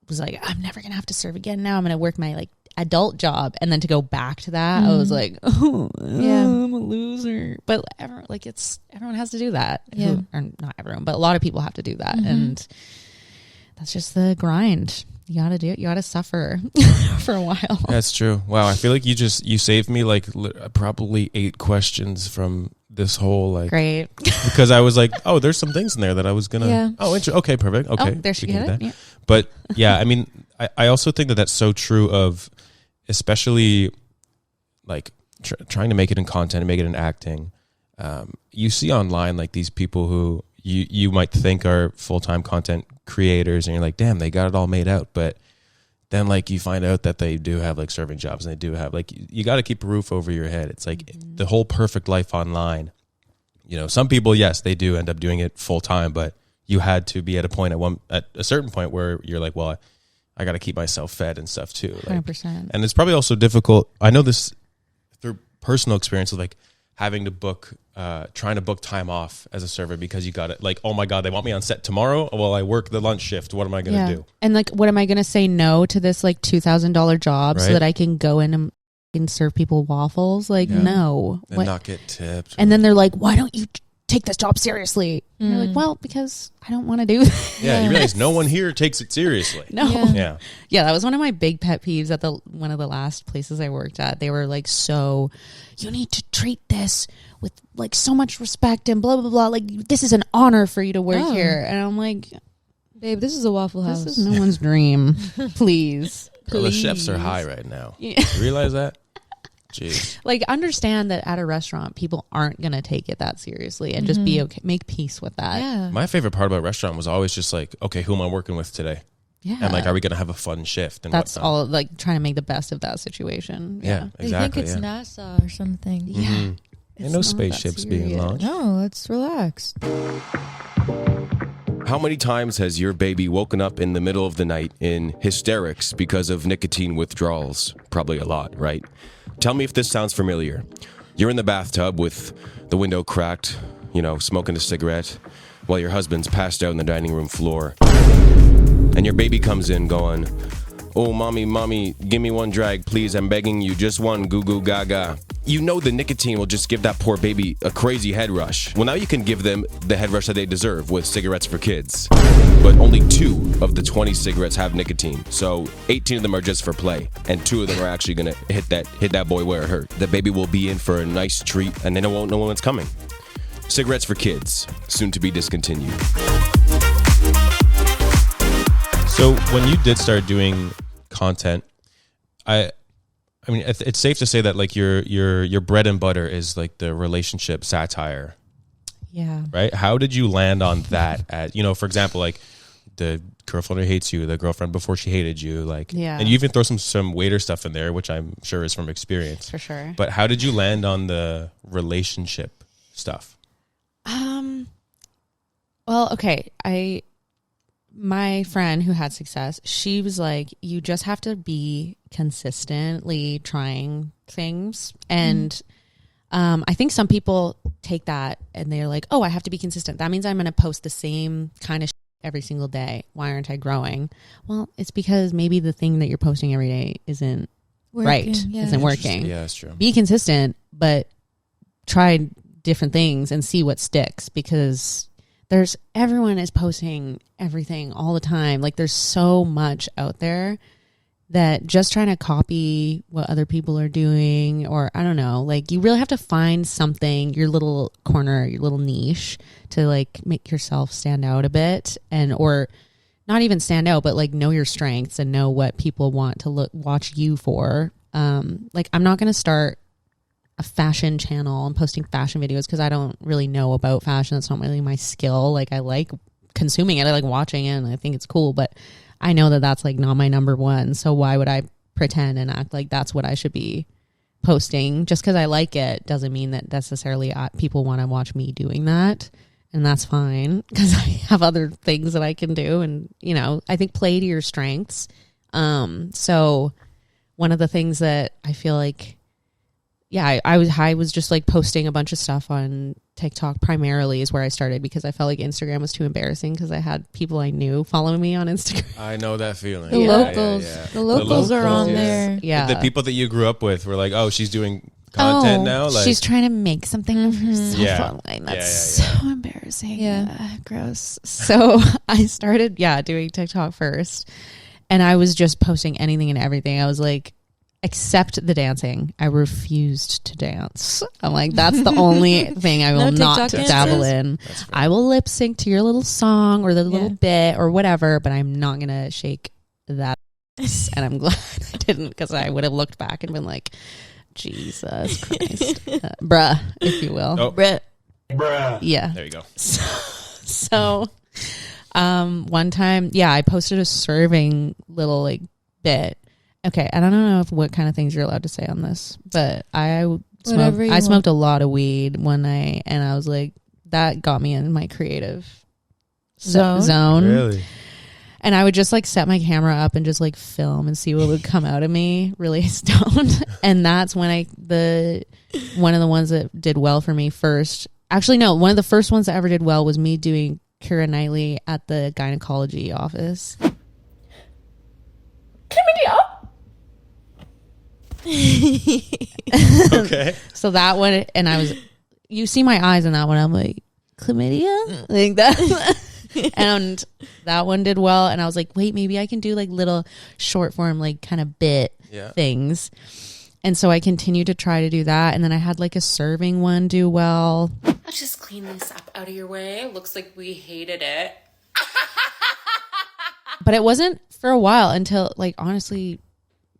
was like, I'm never going to have to serve again. Now I'm going to work my like adult job, and then to go back to that, I was like, oh, I'm a loser. But everyone has to do that. Yeah. Or not everyone, but a lot of people have to do that, and that's just the grind. You gotta do it. You gotta suffer for a while. That's true. Wow, I feel like you saved me like probably 8 questions from this whole like. Great. Because I was like, oh, there's some things in there that I was gonna. Yeah. Oh, okay, perfect. Okay, there she get it. Yeah. But yeah, I mean, I also think that that's so true of, especially like trying to make it in content and make it in acting. You see online like these people who you might think are full-time content creators, and you're like, damn, they got it all made out. But then like you find out that they do have like serving jobs, and they do have like, you got to keep a roof over your head. It's like the whole perfect life online. You know, some people, yes, they do end up doing it full time, but you had to be at a certain point where you're like, well, I got to keep myself fed and stuff too. Like, 100%. And it's probably also difficult. I know this through personal experience of like having to book, trying to book time off as a server because you got it. Like, oh my God, they want me on set tomorrow. Well, I work the lunch shift. What am I going to do? And like, what am I going to say no to this like $2,000 job so that I can go in and serve people waffles? Like, no. And not get tipped. And then they're like, why don't you take this job seriously? And you're like, well, because I don't want to do that. Yeah, you realize no one here takes it seriously. No. Yeah. Yeah, that was one of my big pet peeves at one of the last places I worked at. They were like, so you need to treat this with like so much respect and blah, blah, blah. Like, this is an honor for you to work here. And I'm like, babe, this is a Waffle House. this is no one's dream. Please. Girl, the chefs are high right now. Yeah. You realize that? Jeez. Like, understand that at a restaurant, people aren't going to take it that seriously, and just be okay. Make peace with that. Yeah. My favorite part about restaurant was always just like, okay, who am I working with today? Yeah. And like, are we going to have a fun shift? And that's whatnot? all, like, trying to make the best of that situation. Yeah, They exactly. think it's NASA or something. Yeah. And no not spaceships that being serious. launched. No, let's relax. How many times has your baby woken up in the middle of the night in hysterics because of nicotine withdrawals? Probably a lot, right? Tell me if this sounds familiar. You're in the bathtub with the window cracked, smoking a cigarette, while your husband's passed out on the dining room floor. And your baby comes in going, oh, mommy, give me one drag, please. I'm begging you, just one, goo goo gaga. you know the nicotine will just give that poor baby a crazy head rush. Well, now you can give them the head rush that they deserve with cigarettes for kids. But only 2 of the 20 cigarettes have nicotine. So 18 of them are just for play. And 2 of them are actually going to hit that boy where it hurt. The baby will be in for a nice treat, and then it won't know when it's coming. Cigarettes for kids, soon to be discontinued. So when you did start doing content, I mean, it's safe to say that like your bread and butter is like the relationship satire, Yeah. right? How did you land on that? For example, like the girlfriend who hates you, the girlfriend before she hated you, like, Yeah. and you even throw some waiter stuff in there, which I'm sure is from experience. For sure. But how did you land on the relationship stuff? Well, okay. My friend who had success, she was like, you just have to be consistently trying things. And I think some people take that and they're like, oh, I have to be consistent. That means I'm going to post the same kind of every single day. Why aren't I growing? Well, it's because maybe the thing that you're posting every day isn't right, isn't working. Yeah, that's true. Be consistent, but try different things and see what sticks, because everyone is posting everything all the time. Like there's so much out there that just trying to copy what other people are doing, or I don't know, like you really have to find something, your little corner, your little niche to like make yourself stand out a bit, and or not even stand out, but like know your strengths and know what people want to watch you for. Like I'm not going to start a fashion channel and posting fashion videos because I don't really know about fashion. That's not really my skill. Like I like consuming it, I like watching it, and I think it's cool, but I know that that's like not my number one. So why would I pretend and act like that's what I should be posting? Just because I like it doesn't mean that necessarily people want to watch me doing that, and that's fine because I have other things that I can do. And I think play to your strengths. So one of the things that I feel like, I was just like posting a bunch of stuff on TikTok primarily is where I started, because I felt like Instagram was too embarrassing because I had people I knew following me on Instagram. I know that feeling. The locals are on there. Yeah. The people that you grew up with were like, oh, she's doing content now. Like she's trying to make something of herself Yeah. online. That's Yeah. so embarrassing. Yeah. Gross. So I started, doing TikTok first, and I was just posting anything and everything. I was like, except the dancing. I refused to dance. I'm like, that's the only thing I will No not TikTok dabble dances? in. I will lip sync to your little song or the little bit or whatever, but I'm not going to shake that. And I'm glad I didn't, because I would have looked back and been like, Jesus Christ. Bruh, if you will. Oh. Bruh. Yeah. there you go. So one time, I posted a serving little like bit. Okay, I don't know what kind of things you're allowed to say on this, but I smoked a lot of weed one night, and I was like, that got me in my creative zone. Really? And I would just like set my camera up and just like film and see what would come out of me really stoned. And that's when one of the ones that did well for me first. Actually, no, one of the first ones that ever did well was me doing Keira Knightley at the gynecology office. Okay. So that one, and you see my eyes in that one, I'm like, chlamydia? Like that. And that one did well, and I was like, wait, maybe I can do like little short form, like kind of bit things. And so I continued to try to do that, and then I had like a serving one do well. Let's just clean this up out of your way. Looks like we hated it. But it wasn't for a while until like honestly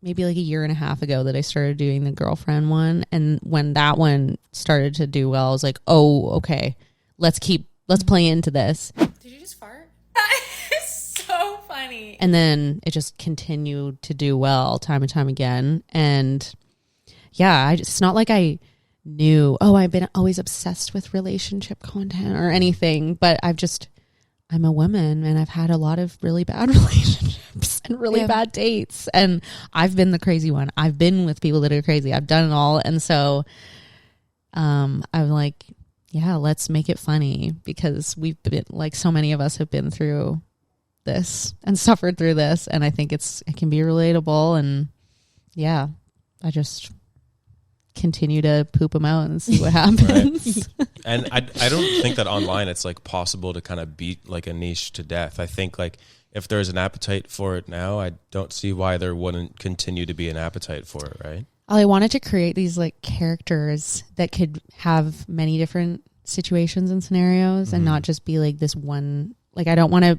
maybe like a year and a half ago that I started doing the girlfriend one. And when that one started to do well, I was like, oh, okay, let's play into this. Did you just fart? That is so funny. And then it just continued to do well time and time again. And it's not like I knew, I've been always obsessed with relationship content or anything, but I'm a woman, and I've had a lot of really bad relationships and really bad dates, and I've been the crazy one. I've been with people that are crazy. I've done it all. And so I'm like, let's make it funny, because we've been like, so many of us have been through this and suffered through this, and I think it can be relatable. And continue to poop them out and see what happens. And I don't think that online it's like possible to kind of beat like a niche to death. I think like if there's an appetite for it now, I don't see why there wouldn't continue to be an appetite for it, right? I wanted to create these like characters that could have many different situations and scenarios and not just be like this one. Like I don't want to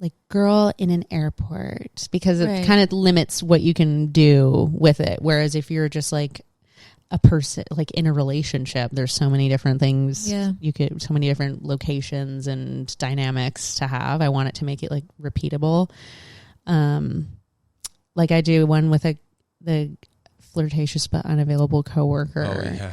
like girl in an airport, because it kind of limits what you can do with it. Whereas if you're just like a person like in a relationship, there's so many different things you could, so many different locations and dynamics to have. I want it to make it like repeatable. Like I do one with the flirtatious but unavailable coworker. Oh, yeah.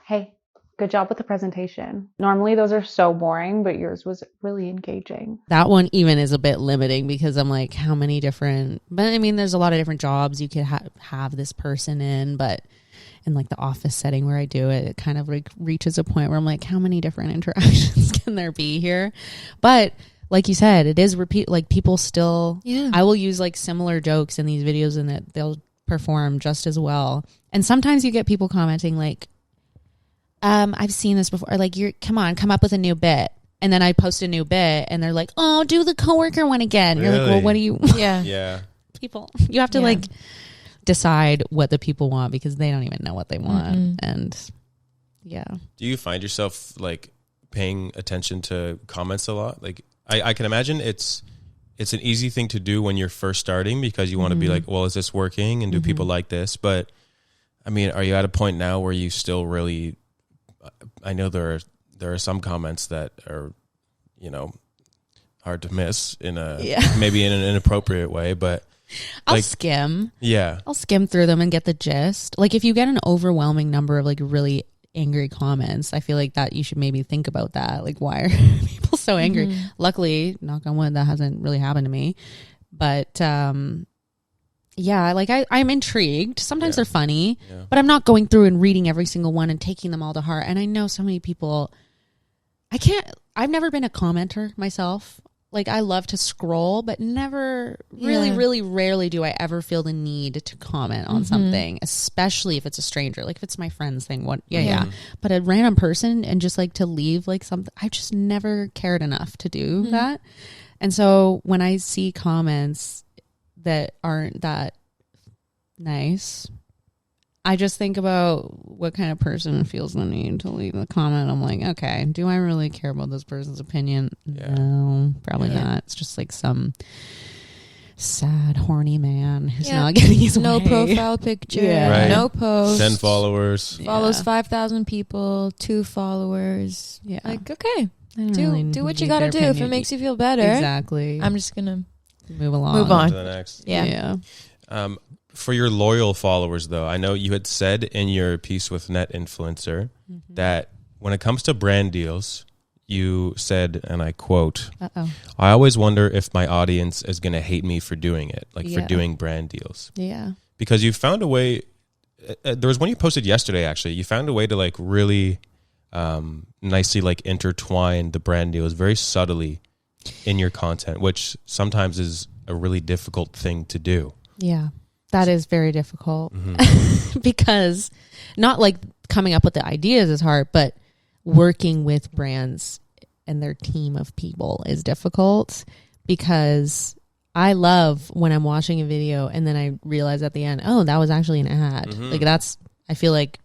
Hey, good job with the presentation. Normally those are so boring, but yours was really engaging. That one even is a bit limiting because I'm like, how many different, but I mean, there's a lot of different jobs you could have this person in, but in like the office setting where I do it, it kind of like reaches a point where I'm like, how many different interactions can there be here? But like you said, it is repeat, like people still, I will use like similar jokes in these videos and that they'll perform just as well. And sometimes you get people commenting like, I've seen this before. Like, come up with a new bit. And then I post a new bit and they're like, oh, do the coworker one again. Really? You're like, well, what do you, Yeah. people, you have to like decide what the people want because they don't even know what they want. And Do you find yourself like paying attention to comments a lot? Like I can imagine it's an easy thing to do when you're first starting because you want to be like, well, is this working? And do people like this? But I mean, are you at a point now where you still really, I know there are some comments that are, you know, hard to miss in a, maybe in an inappropriate way, but I'll skim. Yeah. I'll skim through them and get the gist. Like if you get an overwhelming number of like really angry comments, I feel like that you should maybe think about that. Like, why are people so angry? Luckily, knock on wood, that hasn't really happened to me. But like I'm intrigued. Sometimes they're funny, but I'm not going through and reading every single one and taking them all to heart. And I know so many people, I've never been a commenter myself. Like I love to scroll, but never really rarely do I ever feel the need to comment on something, especially if it's a stranger. Like if it's my friend's thing, but a random person and just like to leave like something, I've just never cared enough to do that. And so when I see comments that aren't that nice, I just think about what kind of person feels the need to leave the comment. I'm like, okay, do I really care about this person's opinion? No, probably not. It's just like some sad, horny man who's not getting his no way. Profile picture, no post, 10 followers, follows 5,000 people, 2 followers. Like, okay, do what you gotta do if it makes you feel better. Exactly. I'm just gonna move on to the next. Yeah. For your loyal followers, though, I know you had said in your piece with Net Influencer that when it comes to brand deals, you said, and I quote, I always wonder if my audience is going to hate me for doing it, like for doing brand deals. Yeah. Because you found a way, there was one you posted yesterday, actually. You found a way to like really nicely like intertwine the brand deals very subtly in your content, which sometimes is a really difficult thing to do. Yeah. That is very difficult because not like coming up with the ideas is hard, but working with brands and their team of people is difficult because I love when I'm watching a video and then I realize at the end, oh, that was actually an ad. Like I feel like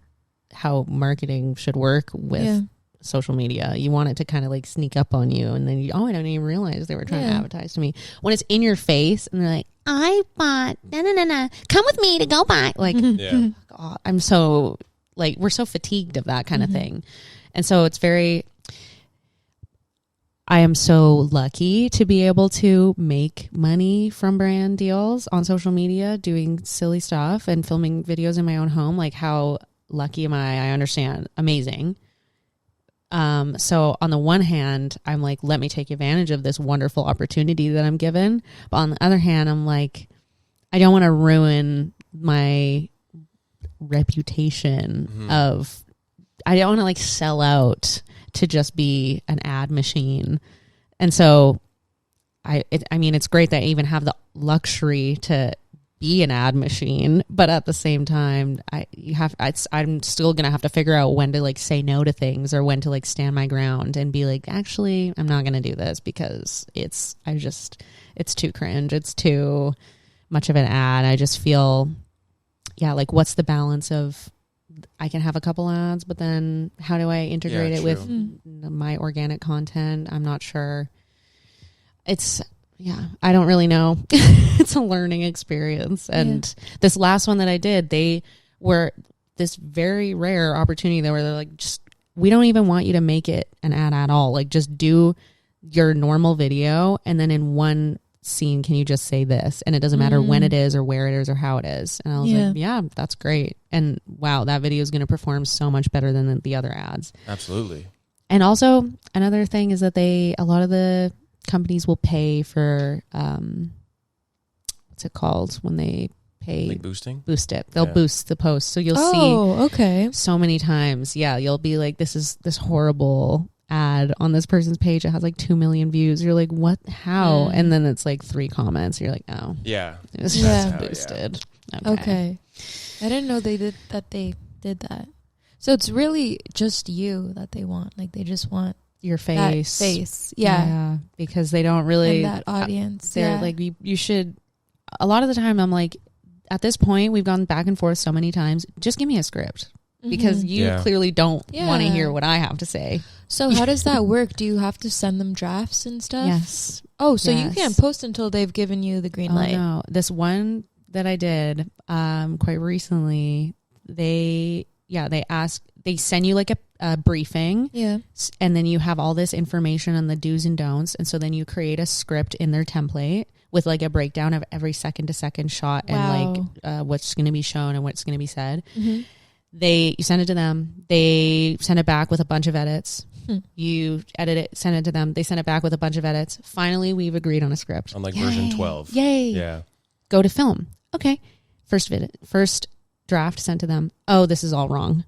how marketing should work with social media. You want it to kind of like sneak up on you and then I didn't even realize they were trying to advertise to me. When it's in your face and they're like, I bought come with me to go buy, like God, I'm so like we're so fatigued of that kind of thing. And so it's I am so lucky to be able to make money from brand deals on social media, doing silly stuff and filming videos in my own home. Like how lucky am I understand. Amazing. So on the one hand, I'm like, let me take advantage of this wonderful opportunity that I'm given. But on the other hand, I'm like, I don't want to ruin my reputation I don't want to like sell out to just be an ad machine. And so I mean, it's great that I even have the luxury to be an ad machine, but at the same time, I'm still gonna have to figure out when to like say no to things or when to like stand my ground and be like, actually, I'm not gonna do this because it's too cringe. It's too much of an ad. I just feel, like, what's the balance of, I can have a couple ads, but then how do I integrate it with my organic content? I'm not sure. I don't really know. It's a learning experience. And this last one that I did, they were this very rare opportunity where they're like, just, we don't even want you to make it an ad at all. Like, just do your normal video. And then in one scene, can you just say this? And it doesn't matter when it is or where it is or how it is. And I was like, yeah, that's great. And wow, that video is going to perform so much better than the other ads. Absolutely. And also another thing is that a lot of the companies will pay for, what's it called when they pay? Like boosting? Boost it. They'll boost the post. So you'll see so many times. Yeah. You'll be like, this is this horrible ad on this person's page. It has like 2 million views. You're like, what? How? And then it's like 3 comments. You're like, oh. Yeah. It was just boosted. Okay. I didn't know they did that. So it's really just you that they want. Like, they just want your face. That face. Yeah. Because they don't really. And that audience. They're like, you should. A lot of the time, I'm like, at this point, we've gone back and forth so many times. Just give me a script. Because you clearly don't want to hear what I have to say. So how does that work? Do you have to send them drafts and stuff? Yes. Oh, so you can't post until they've given you the green light. No. This one that I did quite recently, they send you like a briefing. Yeah. And then you have all this information on the do's and don'ts. And so then you create a script in their template with like a breakdown of every second to second shot and like what's going to be shown and what's going to be said. Mm-hmm. You send it to them. They send it back with a bunch of edits. You edit it, send it to them. They send it back with a bunch of edits. Finally, we've agreed on a script. On like version 12. Yay. Yeah. Go to film. Okay. First draft sent to them. Oh, this is all wrong.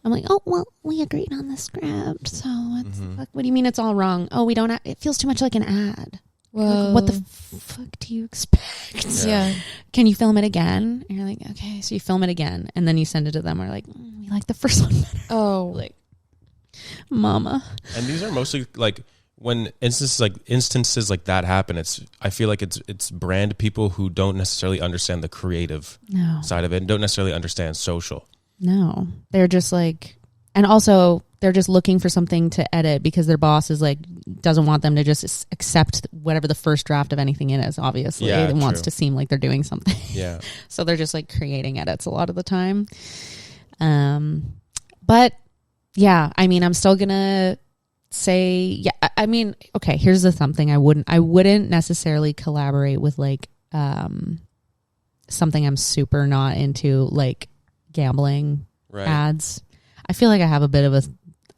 I'm like, oh, well, we agreed on the script. So what do you mean it's all wrong? Oh, we don't, it feels too much like an ad. Like, what the fuck do you expect? Yeah. Can you film it again? And you're like, okay. So you film it again. And then you send it to them. We're like, we like the first one better. Oh. Like, mama. And these are mostly like when instances like that happen, I feel like it's brand people who don't necessarily understand the creative side of it and don't necessarily understand social. No. They're just like, and also they're just looking for something to edit because their boss is like, doesn't want them to just accept whatever the first draft of anything is, obviously. It wants to seem like they're doing something. Yeah. So they're just like creating edits a lot of the time. But yeah, I mean, I'm still gonna say, I mean, okay, here's the something I wouldn't necessarily collaborate with like something I'm super not into, like gambling ads. I feel like I have a bit of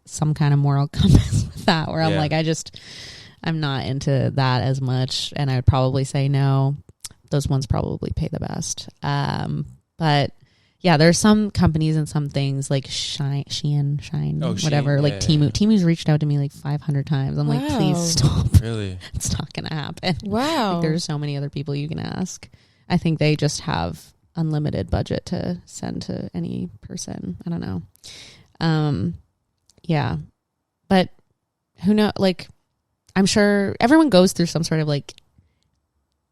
some kind of moral compass with that where I'm like, I'm not into that as much, and I would probably say no. Those ones probably pay the best. But yeah, there's some companies and some things like Shine, whatever. Like Temu. Temu's reached out to me like 500 times. I'm like, please stop. Really? It's not going to happen. Wow. Like, there's so many other people you can ask. I think they just have unlimited budget to send to any person. I don't know. Yeah. But who knows? Like, I'm sure everyone goes through some sort of like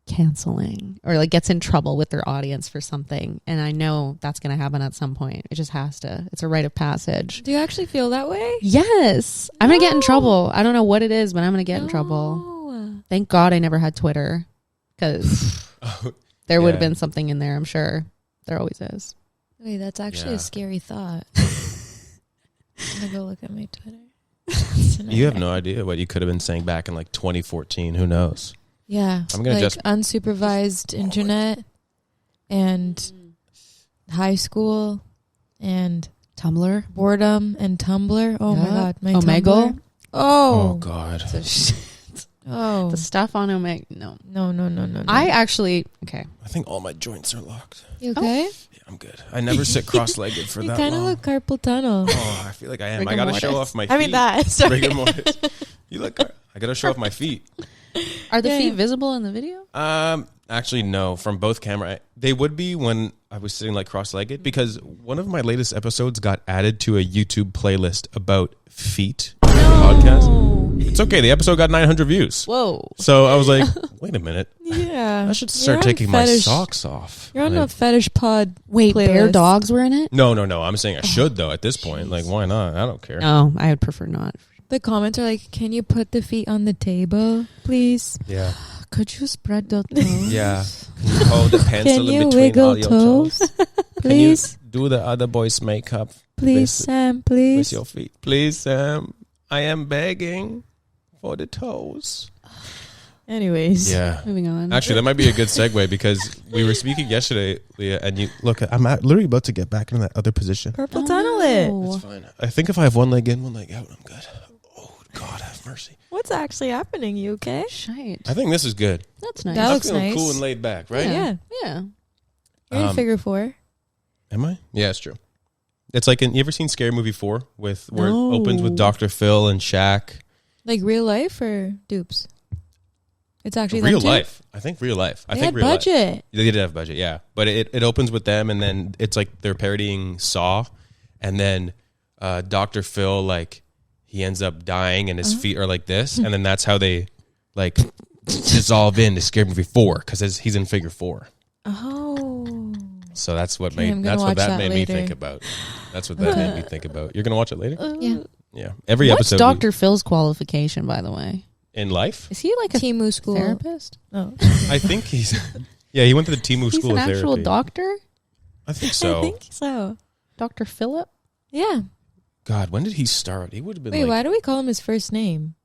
canceling or like gets in trouble with their audience for something, and I know that's going to happen at some point. It just has to. It's a rite of passage. Do you actually feel that way? Yes. I'm going to get in trouble. I don't know what it is, but I'm going to get in trouble. Thank God I never had Twitter, because there would have been something in there. I'm sure there always is. Wait, that's actually a scary thought. I'm going to go look at my Twitter. You have no idea what you could have been saying back in like 2014. Who knows? Yeah, I'm gonna like unsupervised internet and high school and Tumblr, boredom and Tumblr. Oh my God, my Omegle. Tumblr. Oh God. The stuff on Omegle. No. I actually I think all my joints are locked. You okay? Yeah, I'm good. I never sit cross-legged for that long. You kind of look carpal tunnel. Oh, I feel like I am. I gotta show off my feet. I mean that. Sorry. Rigor mortis. You look. I gotta show off my feet. Are the feet visible in the video? Actually, no. From both camera, they would be when I was sitting like cross-legged, because one of my latest episodes got added to a YouTube playlist about feet podcast. It's okay. The episode got 900 views. Whoa. So I was like, wait a minute. Yeah. I should start taking my socks off. You're on a fetish pod. Wait, playlist. bear dogs were in it? No. I'm saying I should, though, at this point. Like, why not? I don't care. No, I would prefer not. The comments are like, can you put the feet on the table, please? Yeah. Could you spread the toes? Yeah. Can you hold the pencil Can in you between all wiggle your toes? toes? Please? Can you do the other boy's makeup? Please, Sam, please. With your feet. Please, Sam. I am begging for the toes. Anyways. Yeah. Moving on. Actually, that might be a good segue, because we were speaking yesterday, Leah, and you look. I'm literally about to get back into that other position. Purple tunnel it. It's fine. I think if I have one leg in, one leg out, I'm good. Oh God, have mercy. What's actually happening? You okay? Shite. I think this is good. That's nice. That I'm looks feeling nice. cool and laid back, right? Yeah. Yeah. You're in figure 4. Am I? Yeah, it's true. It's like, you ever seen Scary Movie 4 where it No. opens with Dr. Phil and Shaq? Like real life or dupes? It's actually Real them too? life. I think real life. I They think had real life. budget. They did have budget, yeah. But it opens with them, and then it's like they're parodying Saw, and then Dr. Phil, like, he ends up dying and his feet are like this, and then that's how they like dissolve into Scary Movie 4, because he's in figure 4. Oh. So that's what Okay, I'm made gonna that's what watch that that made later. me think about. That's what that made me think about. You're gonna watch it later? Yeah. Yeah. Every What's episode Dr. Phil's qualification, by the way? in life. Is he like a Timu school. therapist? Oh. I think he's yeah, he went to the Timu He's School an of Therapy. actual doctor? I think so. I think so. Dr. Philip? Yeah. God, when did he start? He would have been Wait, like why do we call him his first name?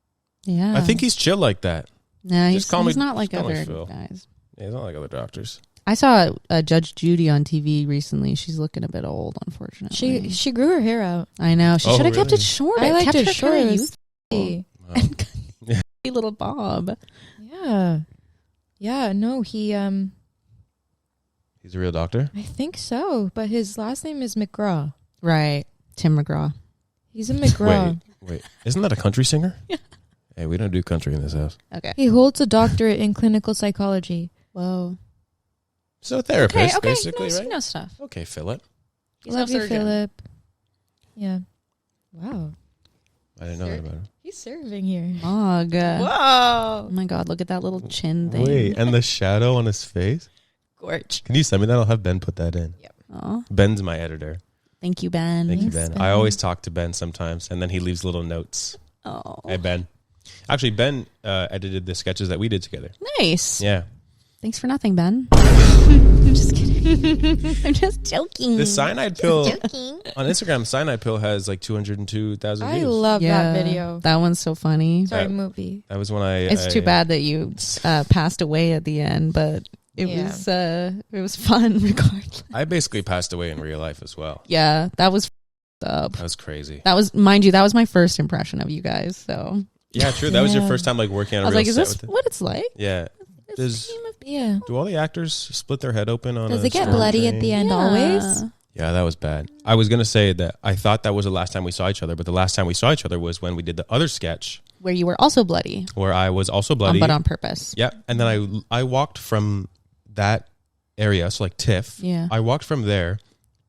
Yeah. I think he's chill like that. Nah, just call he's me- not like just call me other Phil. guys. Yeah, he's not like other doctors. I saw Judge Judy on TV recently. She's looking a bit old, unfortunately. She grew her hair out. I know. She Oh, should have kept really? it short. I liked kept it her short. kinda It was youthful. Wow. And Yeah. little Bob. Yeah. Yeah, no, he He's a real doctor? I think so, but his last name is McGraw. Right. Tim McGraw. He's a McGraw. Wait. Isn't that a country singer? Yeah. Hey, we don't do country in this house. Okay. He holds a doctorate in clinical psychology. Whoa. So a therapist, Okay. basically, You right? know stuff. Okay, Philip. He's Love no you, surgeon. Philip. Yeah. Wow. I didn't know that about him. He's serving here. Mog. Whoa. Oh my God, look at that little chin thing. Wait, and the shadow on his face? Gorge. Can you send me that? I'll have Ben put that in. Aw. Ben's my editor. Thank you, Ben. Thank you, Thanks, Ben. Ben. I always talk to Ben sometimes, and then he leaves little notes. Oh. Hey, Ben. Actually, Ben edited the sketches that we did together. Nice. Yeah. Thanks for nothing, Ben. I'm just kidding. I'm just joking. The cyanide pill on Instagram, cyanide pill has like 202,000 I views. love that video. That one's so funny. Sorry, That- movie. That was when I. It's too bad that you passed away at the end, but it was fun regardless. I basically passed away in real life as well. Yeah, that was up. That was crazy. That was, mind you, that was my first impression of you guys. So Yeah, true. That was your Yeah. first time like working on I a was real like, is set this with it. what it's like? Yeah. Does Yeah. do all the actors split their head open on? Does a it get storm bloody at drain? the end Yeah. always? Yeah, that was bad. I was gonna say that I thought that was the last time we saw each other, but the last time we saw each other was when we did the other sketch Where you were also bloody, where I was also bloody. but on purpose. Yeah, and then I walked from that area, so like TIFF. Yeah. I walked from there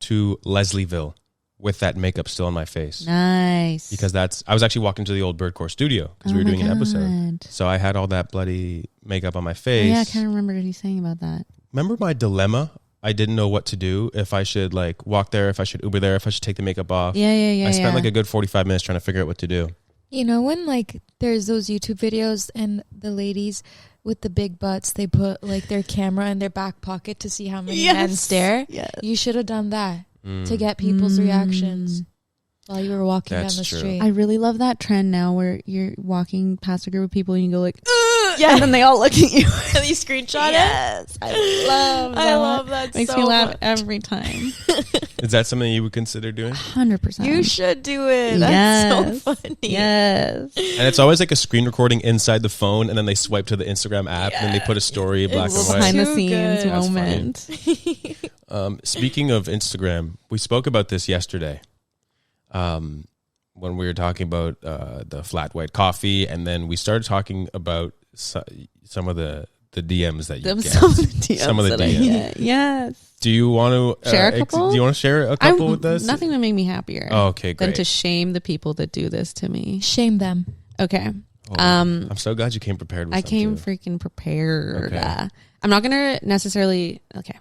to Leslieville with that makeup still on my face. Nice. Because I was actually walking to the old Birdcore studio because we were doing an episode. So I had all that bloody makeup on my Oh, face. yeah, I kind of remember what he's saying about that. Remember my dilemma? I didn't know what to do, if I should like walk there, if I should Uber there, if I should take the makeup off. Yeah. I spent like a good 45 minutes trying to figure out what to do. You know when like there's those YouTube videos and the ladies with the big butts, they put like their camera in their back pocket to see how many men stare? Yes. You should have done that to get people's reactions while you were walking That's down the true. street. I really love that trend now where you're walking past a group of people and you go like, yeah, and then they all look at you and you screenshot it. I love that. Makes me laugh every time. Is that something you would consider doing? 100%. You should do it. That's Yes. so funny. Yes. And it's always like a screen recording inside the phone, and then they swipe to the Instagram app, and then they put a story black and Behind white. the scenes good. That's moment. Speaking of Instagram, we spoke about this yesterday. When we were talking about the flat white coffee, and then we started talking about some of the DMs that you get. Some of the DMs. Some of the that I DMs. get. Yes. Do you want to Share a couple? Do you want to share a couple with us? Nothing would make me happier. Oh, okay, Than great. to shame the people that do this to me. Shame them. Okay. Oh, I'm so glad you came prepared with I some, came too. freaking prepared. Okay. I'm not gonna necessarily. Okay.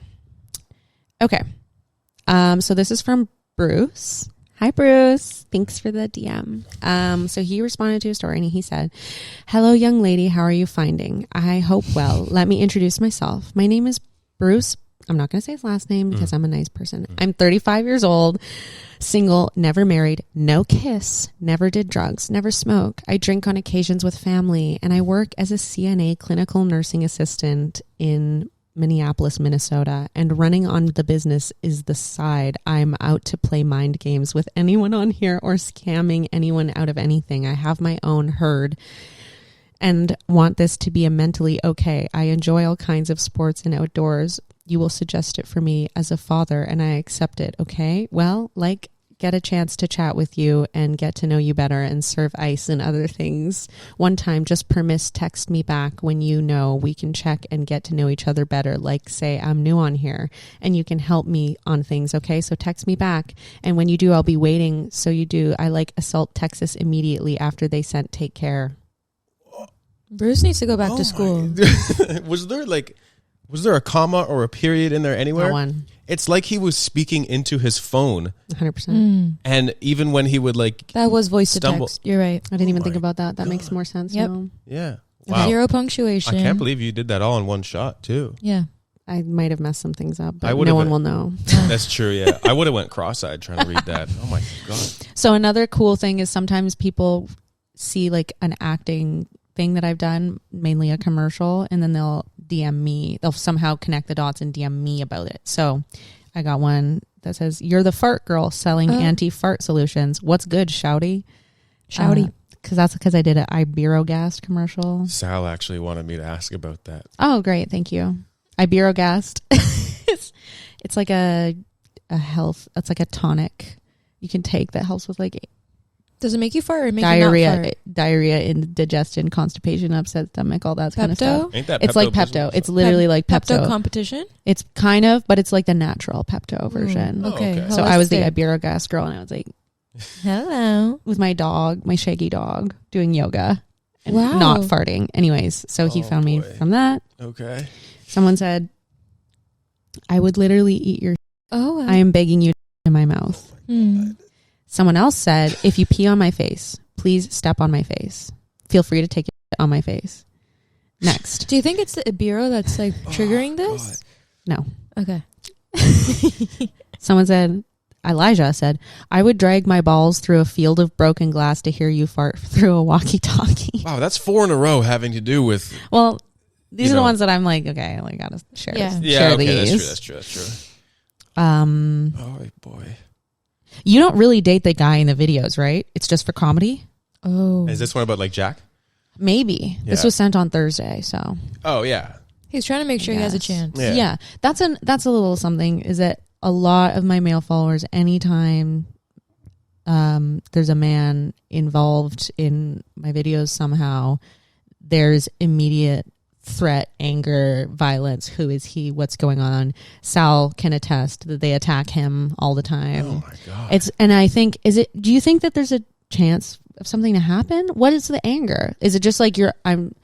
So this is from Bruce. Hi, Bruce. Thanks for the DM. So he responded to a story and he said, "Hello, young lady. How are you finding? I hope well. Let me introduce myself. My name is Bruce. I'm not going to say his last name because I'm a nice person. I'm 35 years old, single, never married, no kiss, never did drugs, never smoke. I drink on occasions with family, and I work as a CNA clinical nursing assistant in Minneapolis, Minnesota, and running on the business is the side. I'm out to play mind games with anyone on here or scamming anyone out of anything. I have my own herd and want this to be a mentally okay. I enjoy all kinds of sports and outdoors. You will suggest it for me as a father, and I accept it. Okay. Well, get a chance to chat with you and get to know you better and serve ice and other things. One time, just text me back when you know we can check and get to know each other better. Like, say, I'm new on here and you can help me on things. Okay. So text me back. And when you do, I'll be waiting. So you do. I assault Texas immediately after they sent take care. Bruce needs to go back to school. Was there a comma or a period in there anywhere? No one. It's like he was speaking into his phone. 100%. And even when he would that was voice to stumble- text. You're right. I didn't even think about that. That makes more sense Yep. now. Yeah. Wow. Zero punctuation. I can't believe you did that all in one shot too. Yeah. I might have messed some things up, I but would've no one been- will know. That's true, yeah. I would have went cross-eyed trying to read that. Oh my God. So another cool thing is sometimes people see an acting thing that I've done, mainly a commercial, and then they'll DM me. They'll somehow connect the dots and DM me about it. So I got one that says, "You're the fart girl selling anti-fart solutions. What's good, Shouty?" Shouty. Because I did an Iberogast commercial. Sal actually wanted me to ask about that. Oh, great. Thank you. Iberogast. it's like a health, it's like a tonic you can take that helps with Does it make you fart or make diarrhea, you not fart? diarrhea, indigestion, constipation, upset stomach, all that kind of stuff. Ain't that It's like Pepto. It's literally like Pepto. competition? It's kind of, but it's like the natural Pepto version. Oh, okay. So I was the Iberogast girl, and I was like, hello, with my dog, my shaggy dog, doing yoga and Wow. not farting. Anyways, so he found me from that. Okay. Someone said, "I would literally eat your. Oh, I am begging you in my mouth." Hmm. Someone else said, "If you pee on my face, please step on my face. Feel free to take it on my face." Next. Do you think it's the Ibero that's triggering this? No. Okay. Someone said, Elijah said, "I would drag my balls through a field of broken glass to hear you fart through a walkie-talkie." Wow, that's 4 in a row having to do with... Well, these You are know. the ones that I'm like, okay, I gotta share. Yeah. Yeah, share okay, these. that's true. Oh boy. You don't really date the guy in the videos, right? It's just for comedy? Oh. Is this one about Jack? Maybe. This Yeah. was sent on Thursday, so Oh, yeah. He's trying to make sure he has a chance. Yeah. That's a little something, is that a lot of my male followers, anytime there's a man involved in my videos somehow, there's immediate threat, anger, violence. Who is he? What's going on? Sal can attest that they attack him all the time. Oh, my God. And I think, do you think that there's a chance of something to happen? What is the anger? Is it just like I'm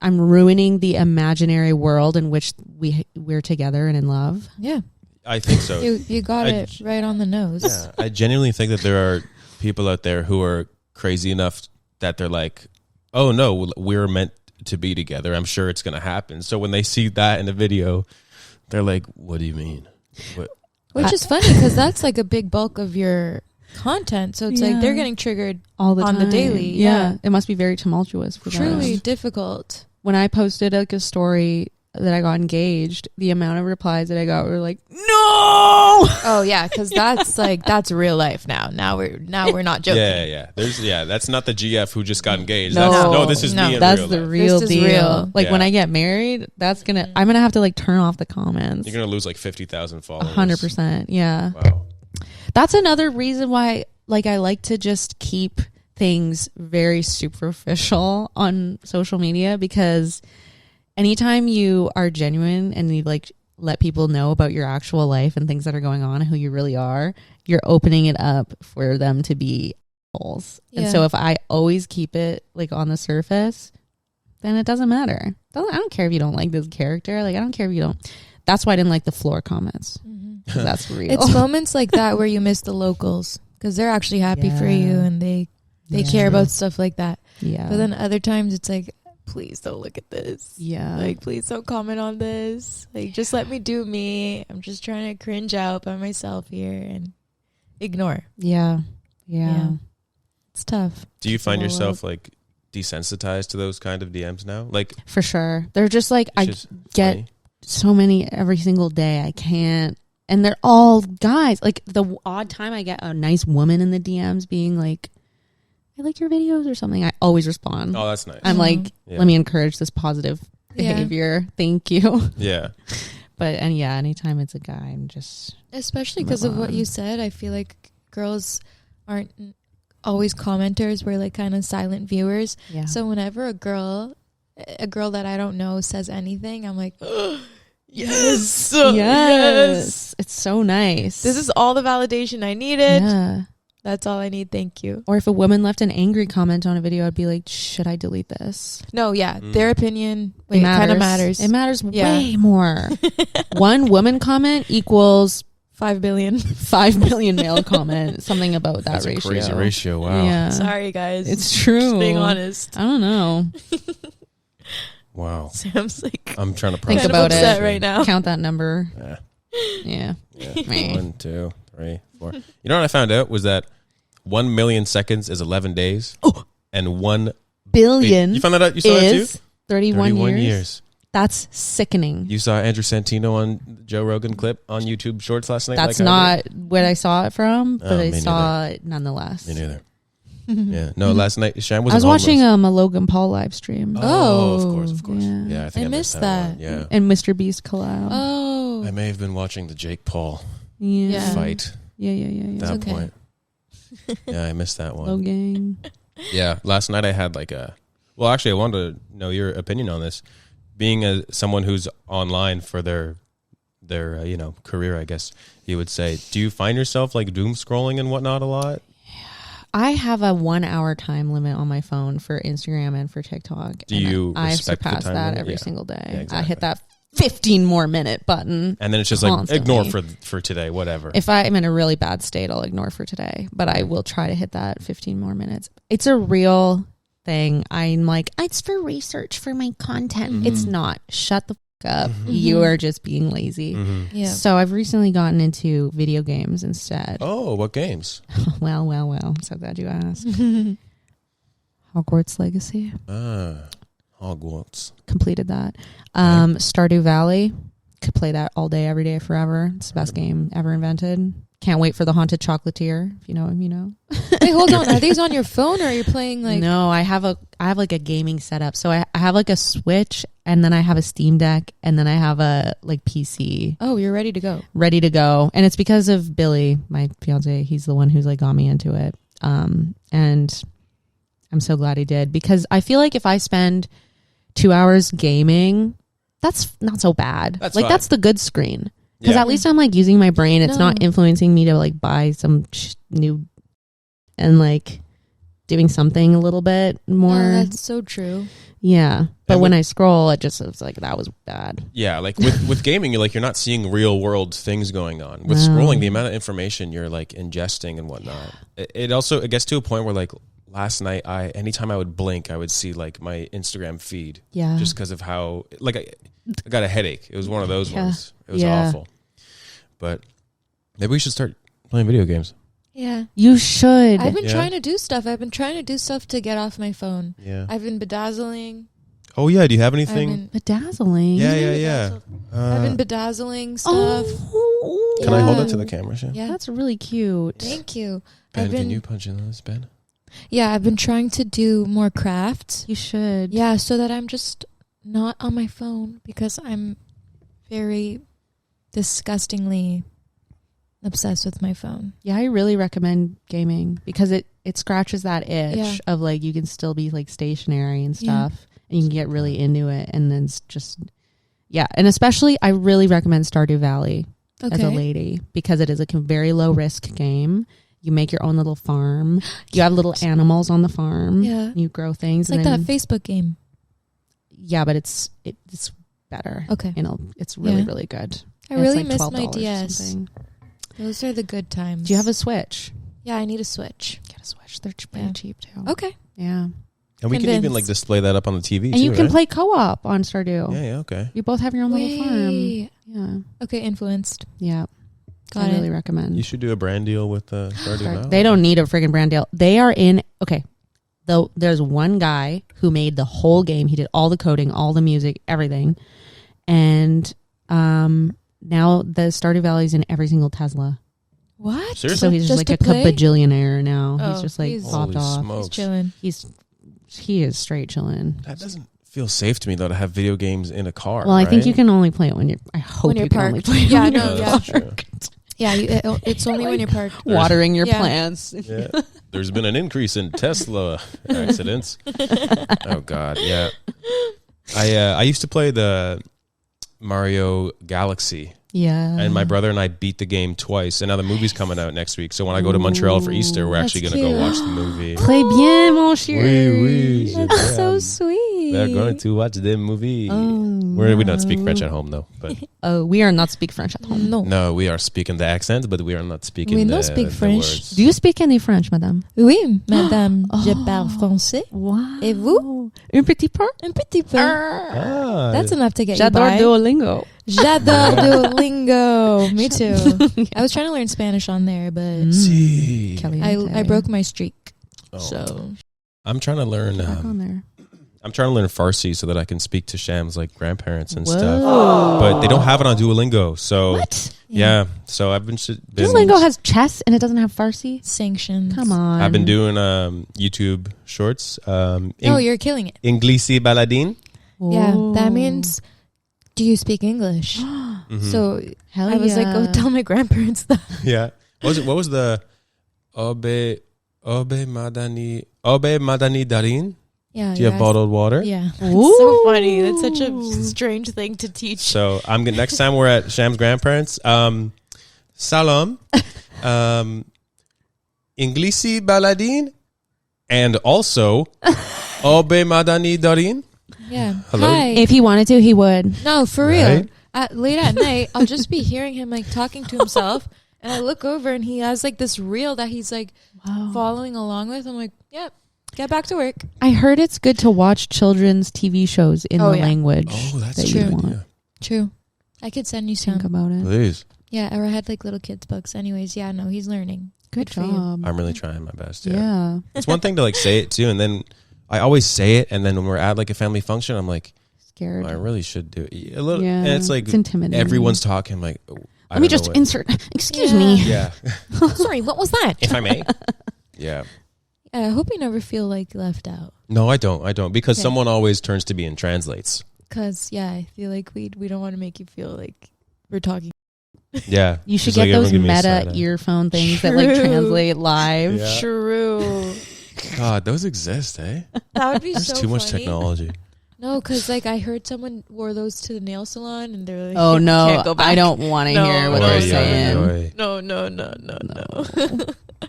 ruining the imaginary world in which we're together and in love? Yeah. I think so. You got it right on the nose. Yeah, I genuinely think that there are people out there who are crazy enough that they're like, oh, no, we're meant to be together. I'm sure it's going to happen. So when they see that in the video, they're like, what do you mean? Which is funny because that's a big bulk of your content. So it's they're getting triggered all the on time. the daily. Yeah. It must be very tumultuous for them. Truly difficult. When I posted a story that I got engaged, the amount of replies that I got were like, "No!" Oh yeah, because that's real life now. Now we're not joking. Yeah. That's not the GF who just got engaged. No, this is me in that's real the life. real This is deal. real. When I get married, I'm gonna have to turn off the comments. You're going to lose 50,000 followers. 100%. Yeah. Wow. That's another reason why I like to just keep things very superficial on social media, because anytime you are genuine and you like let people know about your actual life and things that are going on and who you really are, you're opening it up for them to be assholes. Yeah. And so if I always keep it like on the surface, then it doesn't matter. I don't care if you don't like this character. Like, I don't care if you don't. That's why I didn't like the floor comments. That's real. It's moments like that where you miss the locals because they're actually happy for you and they care about stuff like that. Yeah. But then other times it's like, please don't look at this. Yeah. Like, please don't comment on this. Like, just let me do me. I'm just trying to cringe out by myself here and ignore. Yeah. It's tough. Do you find yourself like desensitized to those kind of DMs now? Like, For sure. They're just like, I just get funny. so many every single day. I can't. And they're all guys. Like, the odd time I get a nice woman in the DMs being like, I like your videos or something, I always respond. Oh, that's nice. I'm like, Yeah. let me encourage this positive Yeah. behavior. Thank you. Yeah. But, and yeah, anytime it's a guy, I'm just, Especially because of what you said. I feel like girls aren't always commenters. We're like kind of silent viewers. yeah. So whenever a girl that I don't know says anything, I'm like, yes. Yes. It's so nice. This is all the validation I needed. Yeah. That's all I need. Thank you. Or if a woman left an angry comment on a video, I'd be like, should I delete this? No, yeah. Mm. Their opinion It kind of matters. It matters Yeah. way more. One woman comment equals 5 billion. 5 billion male comment. Something about that That's ratio. a crazy ratio. Wow. Yeah. Sorry, guys. It's true. Just being honest. I don't know. Wow. Sam's like, I'm trying to Think process kind about of it. upset right now. Count that number. Yeah. Yeah. Yeah. 1, 2, 3, 4. You know what I found out was that 1 million seconds is 11 days. Oh. And 1 Billion You found that out? You saw that too? is 31 years. years. That's sickening. You saw Andrew Santino on Joe Rogan clip on YouTube Shorts last night? That's like I not where I saw it from, but Oh, I me saw it nonetheless. did? Me neither. Yeah. No, last night Shan was I was watching a Logan Paul live stream. Oh, of course, of course. Yeah. Yeah, I think I I missed one. that. Yeah. And Mr. Beast collab. oh. I may have been watching the Jake Paul Yeah. fight Yeah. at that okay. point. Yeah, I missed that one. Logan. Yeah, last night I had like a. Well, actually, I wanted to know your opinion on this. Being someone who's online for their career, I guess you would say. Do you find yourself like doom scrolling and whatnot a lot? I have a 1 hour time limit on my phone for Instagram and for TikTok. Do you I respect the surpass time that limit? every Yeah. single day. Yeah, exactly. I hit that 15 more minute button. And then it's just like Constantly. ignore for today, whatever. If I'm in a really bad state, I'll ignore for today. But I will try to hit that 15 more minutes. It's a real thing. I'm like, it's for research for my content. Mm-hmm. It's not. Shut the fuck up. You are just being lazy. Mm-hmm. Yeah. So I've recently gotten into video games instead. Oh, what games? Well. I'm so glad you asked. Hogwarts Legacy. Hogwarts. Completed that. Stardew Valley. Could play that all day, every day, forever. It's the best game ever invented. Can't wait for the Haunted Chocolatier. If you know him, you know. Wait, hold on. Are these on your phone or are you playing like? No, I have like a gaming setup. So I have like a Switch, and then I have a Steam Deck, and then I have a like PC Oh, you're ready to go. ready to go. And it's because of Billy, my fiance. He's the one who's like got me into it. And I'm so glad he did, because I feel like if I spend 2 hours gaming, that's not so bad. That's like fine. that's the good screen. Because Yeah. at least I'm like using my brain. It's not No. influencing me to like buy some new and like doing something a little bit more. Oh, that's so true. Yeah. But And when with- I scroll, it was like, that was bad. Yeah, like with gaming, you're not seeing real world things going on. With No. scrolling, the amount of information you're like ingesting and whatnot. It gets to a point where like last night, anytime I would blink, I would see like my Instagram feed. Yeah. Just because of how like I got a headache. It was one of those Yeah. ones. It was Yeah. awful. But maybe we should start playing video games. Yeah. You should. I've been Yeah. trying to do stuff. I've been trying to do stuff to get off my phone. Yeah. I've been bedazzling. Oh yeah. Do you have I've anything? been, Bedazzling. Yeah. I've been bedazzling stuff. Oh. Can I hold Yeah. that to the camera, Shan? Yeah. That's really cute. Thank you. Ben, I've been, can you punch in on this, Ben? Yeah, I've been trying to do more crafts. You should. Yeah, so that I'm just not on my phone, because I'm very disgustingly obsessed with my phone. Yeah, I really recommend gaming, because it scratches that itch of like you can still be like stationary and stuff, and you can get really into it, and then it's just and especially I really recommend Stardew Valley as a lady because it is a very low risk game. You make your own little farm. You have little animals on the farm. Yeah, you grow things. It's like that Facebook game. Yeah, but it's better. Okay, it's really really good. I really miss my DS. Those are the good times. Do you have a Switch? Yeah, I need a Switch. Get a Switch. They're pretty cheap too. Okay. Yeah. And we can even like display that up on the TV and too, you can right? play co-op on Stardew. Yeah, okay. You both have your own little farm. Yeah. Okay, influenced. Yeah. Got I really recommend. You should do a brand deal with Stardew Valley. They don't need a friggin' brand deal. They are in though there's one guy who made the whole game. He did all the coding, all the music, everything. And now the Stardew Valley's in every single Tesla. What? Seriously? So he's just like a bajillionaire now. He's just like popped off. Smokes. He's chilling. He is straight chilling. That doesn't feel safe to me though to have video games in a car. Well, I think you can only play it when you're. I hope when you're you can parked. only play it. Yeah, when no, you're yeah. parked. Yeah, it's only when you're parked. Watering your plants. Yeah. There's been an increase in Tesla accidents. Oh God, yeah. I used to play the Mario Galaxy. Yeah. And my brother and I beat the game twice. And now the movie's coming out next week. So when I go to Montreal for Easter, we're actually going to go watch the movie. Très bien, mon chéri. Oui, oui. That's so sweet. We're going to watch the movie. We don't speak French at home, though. But we are not speak French at home. No, we are speaking the accent, but we are not speaking we don't speak French. Words. Do you speak any French, madame? Oui, madame. Je parle français. Wow. Et vous? Un petit peu? Un petit peu. Ah. That's enough to get you J'adore by. Duolingo. J'adore Duolingo. Me too. I was trying to learn Spanish on there, but I broke my streak. Oh. So I'm trying to learn. on there. I'm trying to learn Farsi so that I can speak to Sham's like grandparents and stuff. But they don't have it on Duolingo. So what? Yeah. So I've been Duolingo has chess and it doesn't have Farsi. Sanctions. Come on. I've been doing YouTube shorts. You're killing it. Inglisi baladin. Yeah, that means. Do you speak English? So I was like, go tell my grandparents that. Yeah. What was the Obe Madani Darin? Yeah. Do you have bottled water? Yeah. It's so funny. That's such a strange thing to teach. So I'm gonna next time we're at Sham's grandparents. Salam. Inglisi baladin. And also Obe Madani Darin. Yeah. Hello? Hi. If he wanted to, he would. No, for real. Right? Late at night, I'll just be hearing him like talking to himself, and I look over and he has like this reel that he's like following along with. I'm like, yep, get back to work. I heard it's good to watch children's TV shows in the language. Oh, that's that true. you want. True. I could send you some. Think about it. Please. Yeah, or I had like little kids books. Anyways, yeah, no, he's learning. Good job. I'm really trying my best. Yeah. It's one thing to like say it too, and then I always say it, and then when we're at like a family function, I'm like, scared. I really should do it a little. Yeah, And it's like it's intimidating. Everyone's talking. I'm like, let me just insert. Excuse me. Yeah. Sorry, what was that? If I may. Yeah. I hope you never feel like left out. No, I don't because someone always turns to me and translates. Because I feel like we don't want to make you feel like we're talking. Yeah. You should She's get like, those everyone give me a meta side eye. earphone things that like translate live. Yeah. True. God, those exist, eh? That would be There's so too much funny. technology. No, because like I heard someone wore those to the nail salon, and they're like, Oh "You no, can't go back." I don't want to hear what Oy, they're oy, saying. oy. No.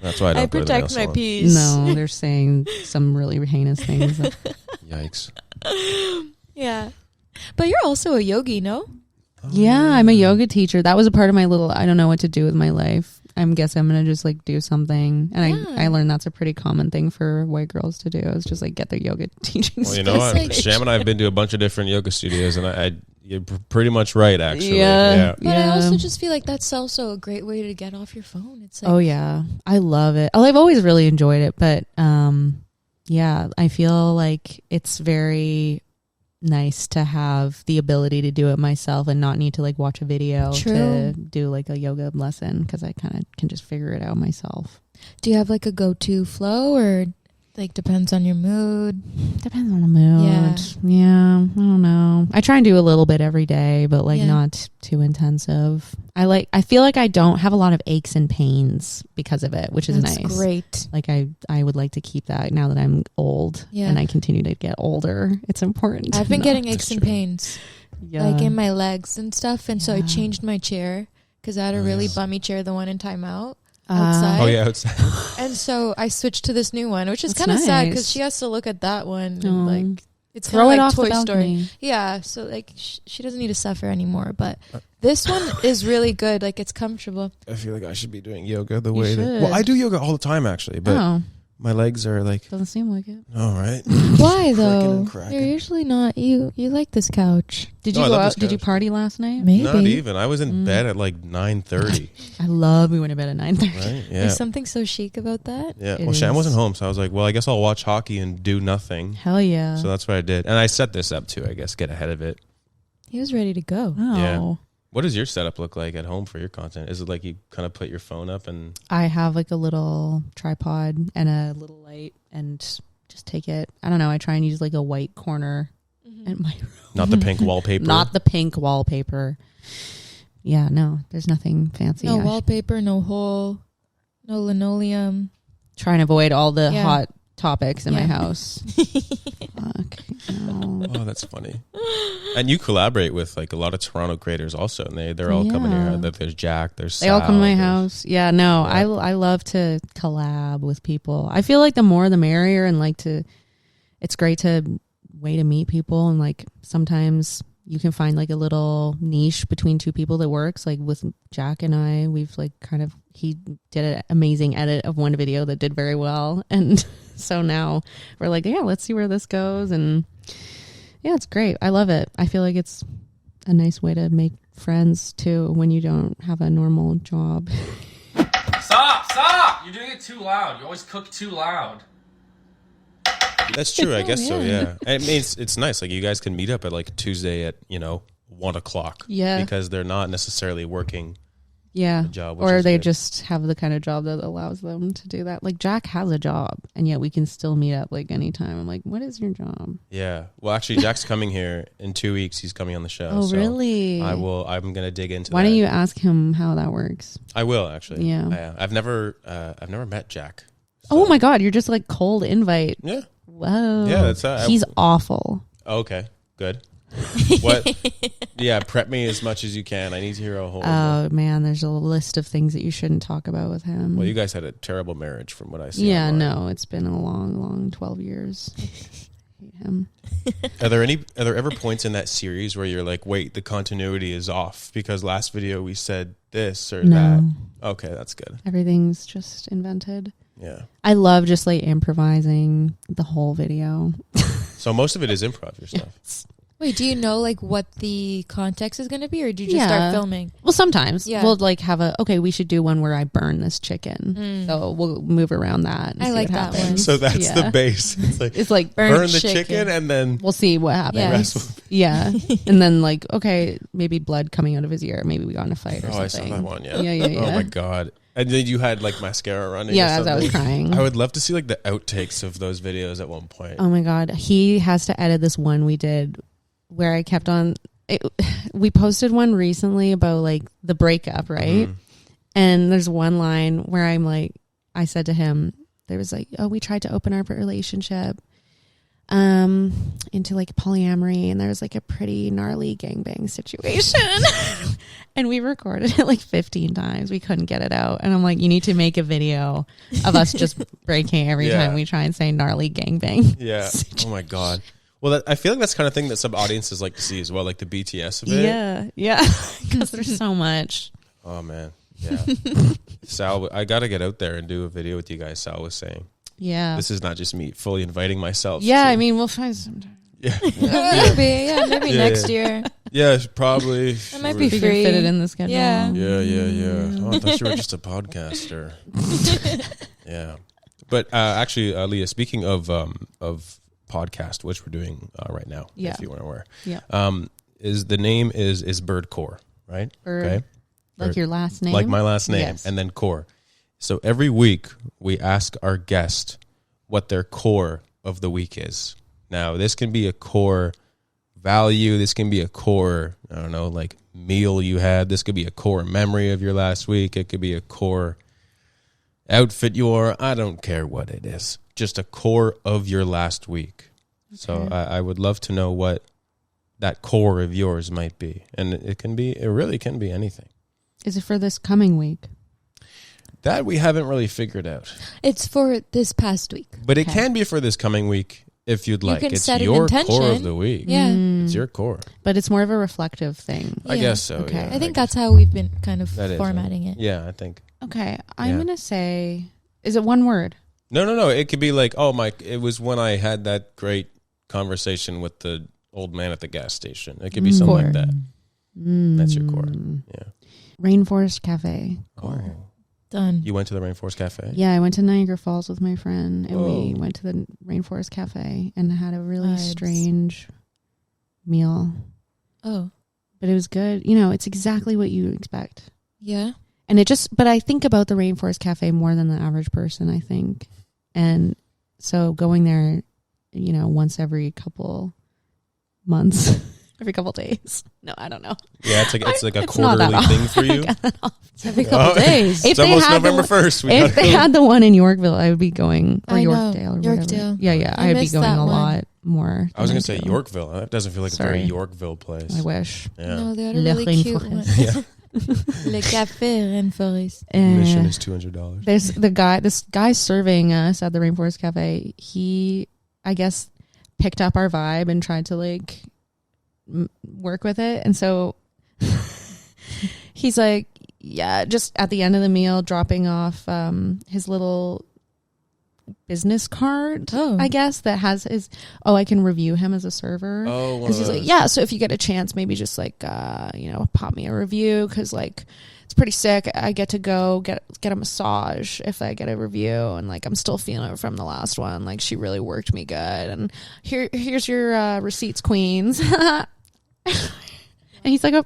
That's why I don't I go to the protect nail my salon. peace. No, they're saying some really heinous things. Yikes. Yeah, but you're also a yogi, no? Yeah, I'm a yoga teacher. That was a part of my little, I don't know what to do with my life. I guess I'm going to just like do something. And I learned that's a pretty common thing for white girls to do is just like get their yoga teaching. Well, you know what? Sham and I have been to a bunch of different yoga studios, and you're pretty much right, actually. Yeah. But I also just feel like that's also a great way to get off your phone. It's like, Oh yeah, I love it. I've always really enjoyed it, but yeah, I feel like it's very nice to have the ability to do it myself and not need to like watch a video to do like a yoga lesson because I kind of can just figure it out myself. Do you have like a go-to flow or Like, depends on your mood. Depends on the mood. Yeah, I don't know. I try and do a little bit every day, but like not too intensive. I feel like I don't have a lot of aches and pains because of it, which is That's nice. great. Like I would like to keep that now that I'm old and I continue to get older. It's important. I've been getting aches and pains, like in my legs and stuff, and so I changed my chair because I had a really bummy chair, the one in timeout. Outside. Oh yeah, outside. And so I switched to this new one, which is kind of sad because she has to look at that one and like it's kind of like off Toy the Story. Yeah, so like she doesn't need to suffer anymore. But this one is really good. Like it's comfortable. I feel like I should be doing yoga the way that. Well, I do yoga all the time actually, but my legs are like. Doesn't seem like it. All right. Why though? You're usually not. You like this couch. Did you go out? Did you party last night? Maybe. Not even. I was in bed at like 9:30. I love we went to bed at 9:30. Right? Yeah. There's something so chic about that. Yeah. Well, Shan wasn't home, so I was like, well, I guess I'll watch hockey and do nothing. Hell yeah. So that's what I did, and I set this up too. I guess get ahead of it. He was ready to go. Oh. Yeah. What does your setup look like at home for your content? Is it like you kind of put your phone up and... I have like a little tripod and a little light and just take it. I don't know. I try and use like a white corner in my room. Not the pink wallpaper? Not the pink wallpaper. Yeah, no. There's nothing fancy. No wallpaper, no hole, no linoleum. Try and avoid all the hot topics in my house. Fuck. No. Oh, that's funny. And you collaborate with like a lot of Toronto creators also, and they're all coming here. There's Jack, there's Sal, they all come to my house. Yeah, no, I love to collab with people. I feel like the more the merrier, and like it's great to way to meet people, and like sometimes you can find like a little niche between two people that works. Like with Jack and I, we've like he did an amazing edit of one video that did very well, and so now we're like, yeah, let's see where this goes. And yeah, it's great. I love it. I feel like it's a nice way to make friends too when you don't have a normal job. Stop! You're doing it too loud. You always cook too loud. That's true. I guess so. Yeah. I mean, it's nice. Like you guys can meet up at like Tuesday at 1:00. Yeah. Because they're not necessarily working. Yeah. A job, or they just have the kind of job that allows them to do that. Like Jack has a job, and yet we can still meet up like anytime. I'm like, what is your job? Yeah. Well, actually, Jack's coming here in 2 weeks. He's coming on the show. Oh, so really? I'm going to dig into Why don't you ask him how that works? I will, actually. Yeah. I've never met Jack. So. Oh my God. You're just like cold invite. Yeah. Whoa. Yeah. That's He's awful. Okay. Good. What? Yeah, prep me as much as you can. I need to hear a whole. Oh man, there's a list of things that you shouldn't talk about with him. Well, you guys had a terrible marriage, from what I see. Yeah, online. no, it's been a long 12 years. I hate him. Are there ever points in that series where you're like, wait, the continuity is off because last video we said this or that? Okay, that's good. Everything's just invented. Yeah, I love just like improvising the whole video. So most of it is improv, your stuff. Yes. Wait, do you know like what the context is going to be, or do you just start filming? Well, sometimes we'll like have we should do one where I burn this chicken. So we'll move around that. And I see like what that happens. one. So that's the base. It's like burn the chicken and then we'll see what happens. Yeah. And then like, okay, maybe blood coming out of his ear. Maybe we got in a fight or something. I saw that one. Yeah. Yeah. Oh my God. And then you had like mascara running. Yeah, as I was crying. I would love to see like the outtakes of those videos at one point. Oh my God. He has to edit this one we did where I kept on. We posted one recently about like the breakup, right? Mm-hmm. And there's one line where I'm like, I said to him, there was like, oh, we tried to open our relationship into like polyamory, and there was like a pretty gnarly gangbang situation. And we recorded it like 15 times. We couldn't get it out. And I'm like, you need to make a video of us just breaking every time we try and say gnarly gangbang. Yeah. Oh my God. Well, I feel like that's the kind of thing that some audiences like to see as well, like the BTS of it. Yeah. Because there's so much. Oh, man. Yeah. Sal, I got to get out there and do a video with you guys, Sal was saying. Yeah. This is not just me fully inviting myself. Yeah, I mean, we'll find some time. Yeah. Maybe next year. Yeah, probably. That might be free. We can fit it in the schedule. Yeah. Oh, I thought you were just a podcaster. Yeah. But actually, Leah, speaking of podcast, which we're doing right now, if you weren't aware. Yeah. Is the name is Birdcore, right? Bird. Okay. Like your last name? Like my last name. Yes. And then core. So every week we ask our guest what their core of the week is. Now, this can be a core value. This can be a core, I don't know, like meal you had. This could be a core memory of your last week. It could be a core outfit you wore. I don't care what it is. Just a core of your last week. Okay. So I would love to know what that core of yours might be. And it really can be anything. Is it for this coming week? That we haven't really figured out. It's for this past week. But it can be for this coming week if you'd like. Can it's set your an intention. core of the week. Yeah. It's your core. But it's more of a reflective thing. I guess so. Okay. Yeah, I think that's how we've been kind of formatting it. Yeah, I think. Okay. I'm going to say, is it one word? No. It could be like, it was when I had that great conversation with the old man at the gas station. It could be something like that. That's your core. Yeah. Rainforest Cafe. Core. Oh. Done. You went to the Rainforest Cafe? Yeah, I went to Niagara Falls with my friend, and we went to the Rainforest Cafe and had a really strange meal. Oh. But it was good. You know, it's exactly what you expect. Yeah. And but I think about the Rainforest Cafe more than the average person, I think. And so going there, you know, once every couple months, every couple days. No, I don't know. Yeah, it's like a quarterly thing for you. Every couple days. It's almost November 1st. If they had the one in Yorkville, I would be going. Or I know. Yorkdale. Or Yorkdale. Whatever. Yeah. I'd be going a lot more. I was going to say Yorkville. That doesn't feel like a very Yorkville place. I wish. Yeah. No, they had a really cute one. Yeah. Le Café Rainforest. Admission is $200. There's this guy serving us at the Rainforest Cafe. He, I guess, picked up our vibe and tried to like work with it. And so he's like, yeah, just at the end of the meal, dropping off his little business card, I guess, that has his, I can review him as a server. Oh, and he's like, yeah, so if you get a chance, maybe just like, pop me a review, because like, it's pretty sick. I get to go get a massage if I get a review, and like I'm still feeling it from the last one. Like she really worked me good, and here's your receipts, queens. And he's like a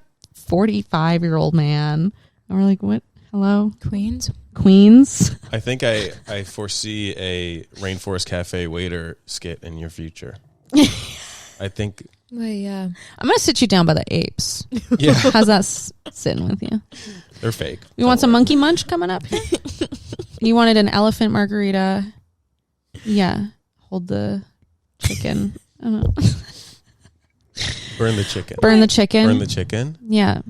45-year-old man, and we're like, what? Hello, Queens. I think I foresee a Rainforest Cafe waiter skit in your future. I think. Well, yeah. I'm gonna sit you down by the apes. Yeah. How's that sitting with you? They're fake. You want some monkey munch coming up here? You wanted an elephant margarita. Yeah. Hold the chicken. I don't know. Burn the chicken. Burn the chicken. Burn the chicken. Yeah.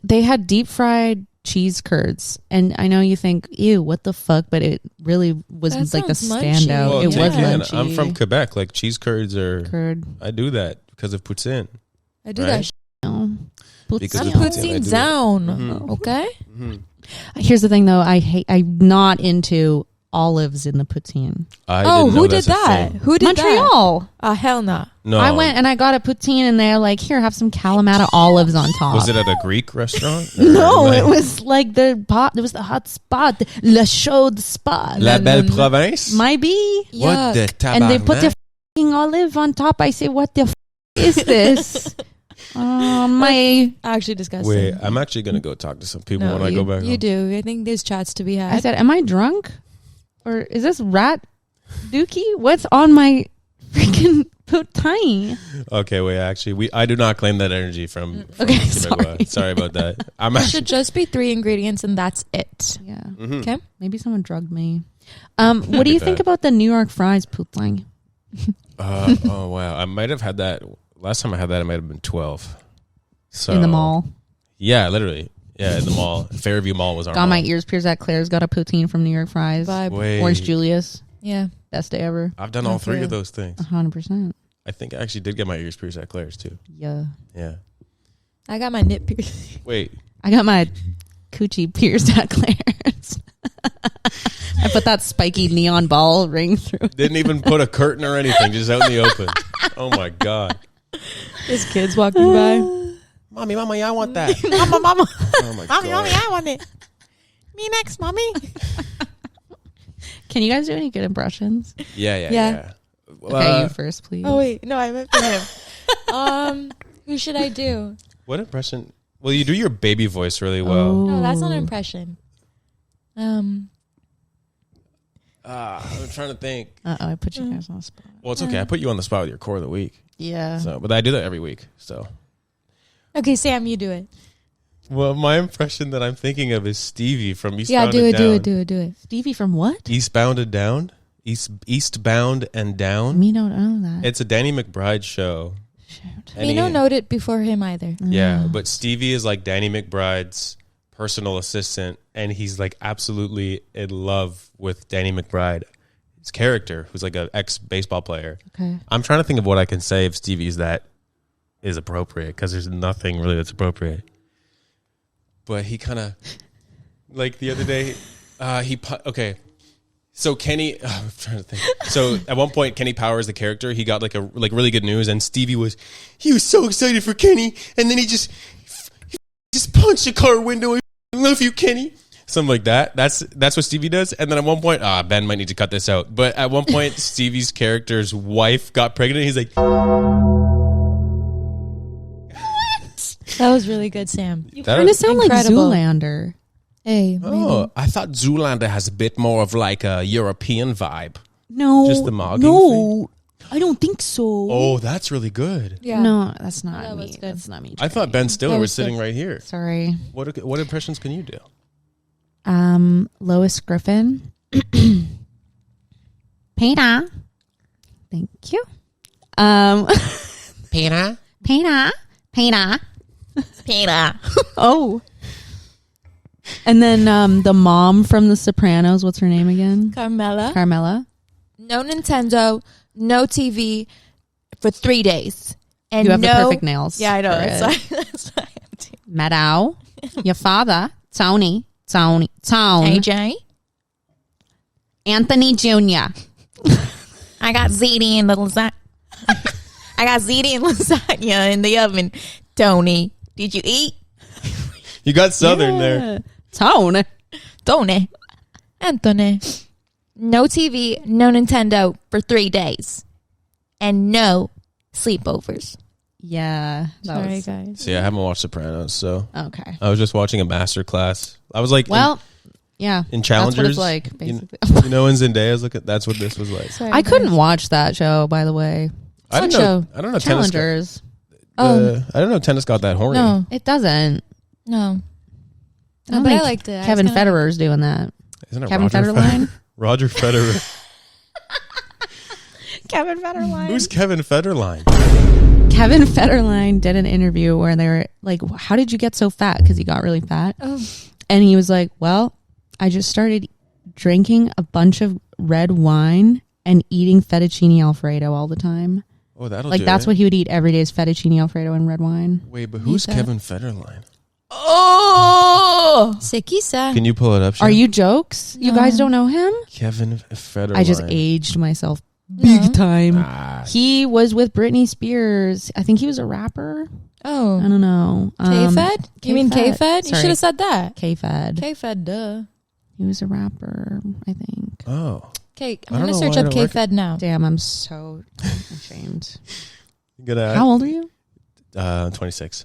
They had deep fried cheese curds, and I know you think, ew, what the fuck, but it really was That like the sounds standout. Well, It was munchy. I'm from Quebec. Like cheese curds are. Curd. I do that because of poutine. I do Right? that. No. Because I'm of poutine I do it. down. Mhm. Okay. Mm-hmm. Here's the thing, though. I'm not into olives in the poutine. Who did that? Who did Montreal. that? Hell no. No, I went and I got a poutine, and they're like, here, have some Kalamata olives on top. Was it at a Greek restaurant? No, it was like the pot. It was the hot spot, le chaude spot. La Belle Province. Might be. What the tabarnak? And they put the fucking olive on top. I say, what the is this? My. Actually disgusting. Wait, I'm actually going to go talk to some people No, when I go back You home. do. I think there's chats to be had. I said, am I drunk? Or is this rat dookie? What's on my freaking poutine? Okay, wait, actually, I do not claim that energy from Okay, Quebecois. Sorry about that. I'm It actually, should just be 3 ingredients and that's it. Yeah. Mhm. Okay. Maybe someone drugged me. What do you think bad. about the New York fries poutine? oh, wow. I might have had that. Last time I had that, I might have been 12. So In the mall. Yeah, literally. Yeah, in the mall. Fairview Mall was our Got mall. my ears pierced at Claire's. Got a poutine from New York fries. Vibe. Wait, Orange Julius. Yeah. Best day ever. I've done all 3 of those things. 100%. I think I actually did get my ears pierced at Claire's too. Yeah. Yeah. I got my nip pierced. Wait. I got my coochie pierced at Claire's. I put that spiky neon ball ring through. Didn't even put a curtain or anything, just out in the open. Oh my God. There's kids walking by. Mommy, I want that. Mama. Oh my God. I want it. Me next, mommy. Can you guys do any good impressions? Yeah. Well, Okay, you first, please. Oh wait, no, I meant for him. Who should I do? what impression? Well, you do your baby voice really well. Oh. No, that's not an impression. I'm trying to think. I put you guys on the spot. Well, it's okay. I put you on the spot with your core of the week. Yeah. So, but I do that every week. So. Okay, Sam, you do it. Well, my impression that I'm thinking of is Stevie from Eastbound Yeah, and do Down. it. Stevie from what? Eastbound and Down? Eastbound and Down? Me don't know that. It's a Danny McBride show. Shoot. And Me don't know it before him either. Yeah, but Stevie is like Danny McBride's personal assistant, and he's like absolutely in love with Danny McBride, his character, who's like an ex-baseball player. Okay. I'm trying to think of what I can say of Stevie's that is appropriate, because there's nothing really that's appropriate. But he kind of, like the other day, okay. So Kenny, I'm trying to think. So at one point, Kenny Powers, the character, he got like really good news, and Stevie was so excited for Kenny, and then he just punched a car window. I love you, Kenny. Something like that. That's what Stevie does. And then at one point, Ben might need to cut this out. But at one point, Stevie's character's wife got pregnant. He's like, That was really good, Sam. You kind of sound Incredible. like Zoolander. Hey, oh, I thought Zoolander has a bit more of like a European vibe. No. Just the mogging thing? I don't think so. Oh, that's really good. yeah. No, that's not That me. was good. That's not me. I thought Ben Stiller That was was sitting good. right here. Sorry. What impressions can you do? Lois Griffin. Peter. Thank you. Peter? Peter. Oh. And then the mom from The Sopranos, what's her name again? Carmela. No Nintendo, no TV for 3 days. And You have the no- perfect nails. Yeah, I know. for That's it. why, that's why I'm doing Meadow. Your father, Tony. AJ. Anthony Jr. I got ziti in the lasagna. I got ziti and lasagna in the oven. Tony, did you eat? You got Southern there. Tone. Tony. Anthony. No TV, no Nintendo for 3 days. And no sleepovers. Yeah. Sorry, guys. See, I haven't watched Sopranos, so Okay. I was just watching a master class. I was like, Well, yeah. in Challengers, That's what it's like, basically. you know, in Zendaya's look at that's what this was like. Sorry, I couldn't guys. watch that show, by the way. I What don't know. show? I don't know. Tennis got, Challengers. I don't know. Tennis got that horny. No, It doesn't. no. I don't but I think liked it. I Kevin was kinda- Federer's doing that. Isn't it Kevin Roger Federline? Roger Federer. Kevin Federline. Who's Kevin Federline? Kevin Federline did an interview where they were like, how did you get so fat? Because he got really fat. Oh. And he was like, well, I just started drinking a bunch of red wine and eating fettuccine Alfredo all the time. Oh, that'll Like do that's it. what he would eat every day is fettuccine Alfredo and red wine. Wait, but who's that. Kevin Federline? Oh, Sekisa. Can you pull it up? Are Shan? you jokes? You No. guys don't know him? Kevin Federline? I just aged myself big time. Ah, He was with Britney Spears. I think he was a rapper. I Oh, don't know. K-Fed? You mean K-Fed? You Sorry. should have said that. K-Fed. K-Fed, duh. He was a rapper, I think. oh, Okay, I I'm don't going to know search why I up don't K-Fed now. Damn, I'm so ashamed. good. How old are you? 26.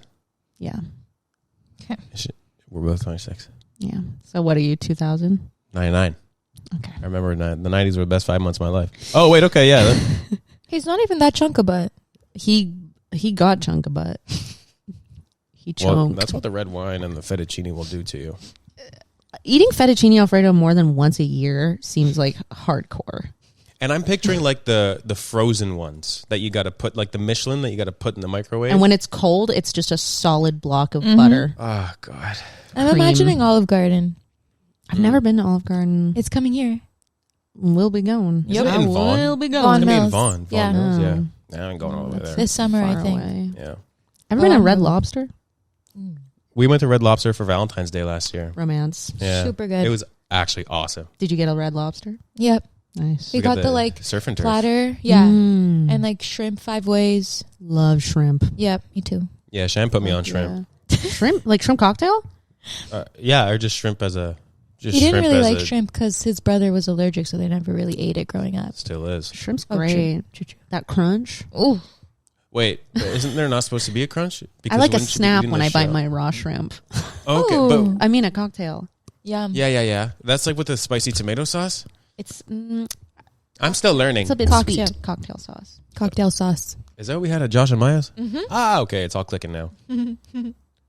Yeah. We're both 26. Yeah. So what are you, 2000? 99. Okay. I remember the 90s were the best 5 months of my life. Oh wait, okay, yeah. He's not even that chunk of butt. He got chunk of butt. He Well, chunked. that's what the red wine and the fettuccine will do to you. Eating fettuccine Alfredo more than once a year seems like hardcore. And I'm picturing like the frozen ones that you got to put, like the Michelin that you got to put in the microwave. And when it's cold, it's just a solid block of butter. Oh God. I'm Cream. imagining Olive Garden. I've never been to Olive Garden. It's coming here. We'll be going. Isn't it in Vaughan? Will be going. Vaughan It's gonna be in Mills. Vaughan. Yeah. Mills, yeah. Oh. Yeah, I'm going all the way there. This summer, I Far think. away. Yeah. Ever been to Oh. Red Lobster? We went to Red Lobster for Valentine's Day last year. Romance. Yeah. Super good. It was actually awesome. Did you get a Red Lobster? Yep. Nice. We got the like surf and turf. platter. Yeah. Mm. And like shrimp 5 ways. Love shrimp. Yep, me too. Yeah, Shan put me on shrimp. Yeah. Shrimp? Like shrimp cocktail? Yeah, or just shrimp as a. Just He didn't shrimp really as like a- shrimp because his brother was allergic, so they never really ate it growing up. Still is. Shrimp's Oh, great. That crunch. Ooh. Wait, but isn't there not supposed to be a crunch? I like a wouldn't you be snap eating when the I bite shell? my raw shrimp. Okay, Ooh. but I mean a cocktail. Yum. yeah. That's like with the spicy tomato sauce. It's I'm still learning. it's a bit Cocktail. sweet. Cocktail sauce. Cocktail sauce. Is that what we had at Josh and Maya's? Mm-hmm. Ah, okay. It's all clicking now.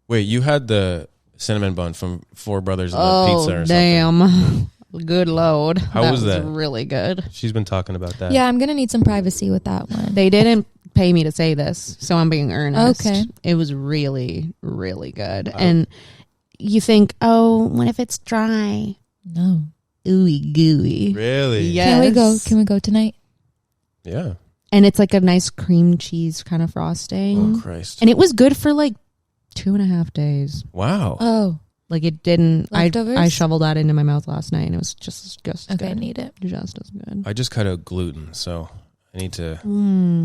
Wait, you had the cinnamon bun from Four Brothers and the pizza or something. Damn. Good load. How was that? Really good. She's been talking about that. Yeah, I'm going to need some privacy with that one. They didn't pay me to say this, so I'm being earnest. Okay. It was really, really good. And you think, oh, what if it's dry? No. Ooey gooey. Really? Yes. Can we go? Can we go tonight? Yeah. And it's like a nice cream cheese kind of frosting. Oh, Christ. And it was good for like 2.5 days. Wow. Oh. Like it didn't. Leftovers? I shoveled that into my mouth last night, and it was just Okay, I good. need it. Just as good. I just cut out gluten, so I need to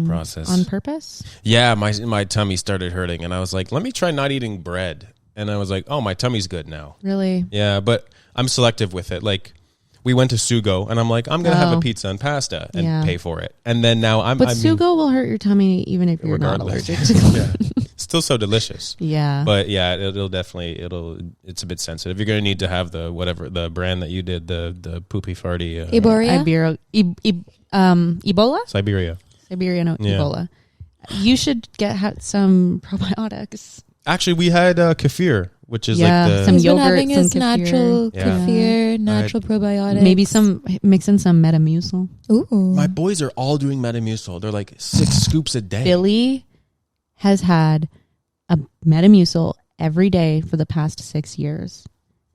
process. On purpose? Yeah, my tummy started hurting, and I was like, let me try not eating bread. And I was like, oh, my tummy's good now. Really? Yeah, but I'm selective with it. Like, we went to Sugo, and I'm like, I'm going to have a Oh. pizza and pasta and Yeah. pay for it. And then now But Sugo will hurt your tummy even if you're not regardless. allergic to gluten. Yeah. Still so delicious. Yeah. But yeah, it's a bit sensitive. You're going to need to have the brand that you did, the poopy farty. Iboria? Ebola? Siberia. Siberian Yeah. Ebola. You should get some probiotics. Actually, we had kefir, which is Yeah, like some He's been yogurt, having some his kefir. natural Yeah. kefir, natural probiotics. Maybe mix in some Metamucil. Ooh. my boys are all doing Metamucil. They're like 6 scoops a day. Billy has had a Metamucil every day for the past 6 years,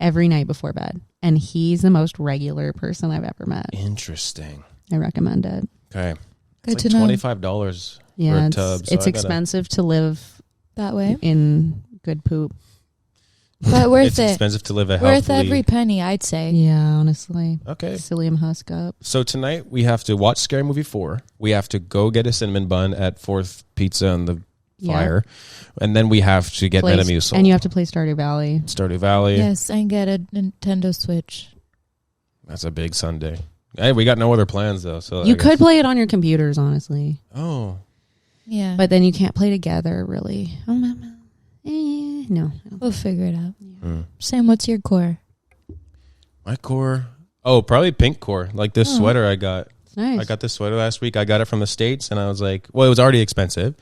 every night before bed. And he's the most regular person I've ever met. Interesting. I recommend it. Okay. Good It's to like know. $25 for Yeah, a it's, tub. So it's I gotta- expensive to live That way. in good poop. But worth It's it. expensive to live a Worth healthily. every penny, I'd say. Yeah, honestly. Okay. Psyllium husk up. So tonight we have to watch Scary Movie 4. We have to go get a cinnamon bun at Fourth Pizza on the Yeah. Fire. And then we have to get Metamucil. And you have to play Stardew Valley. Stardew Valley. Yes, and get a Nintendo Switch. That's a big Sunday. Hey, we got no other plans though. So You I guess- could play it on your computers, honestly. Oh. Yeah. But then you can't play together, really. No. We'll figure it out. Hmm. Sam, what's your core? My core. Oh, probably pink core. Like this sweater I got. It's nice. I got this sweater last week. I got it from the States, and I was like, well, it was already expensive.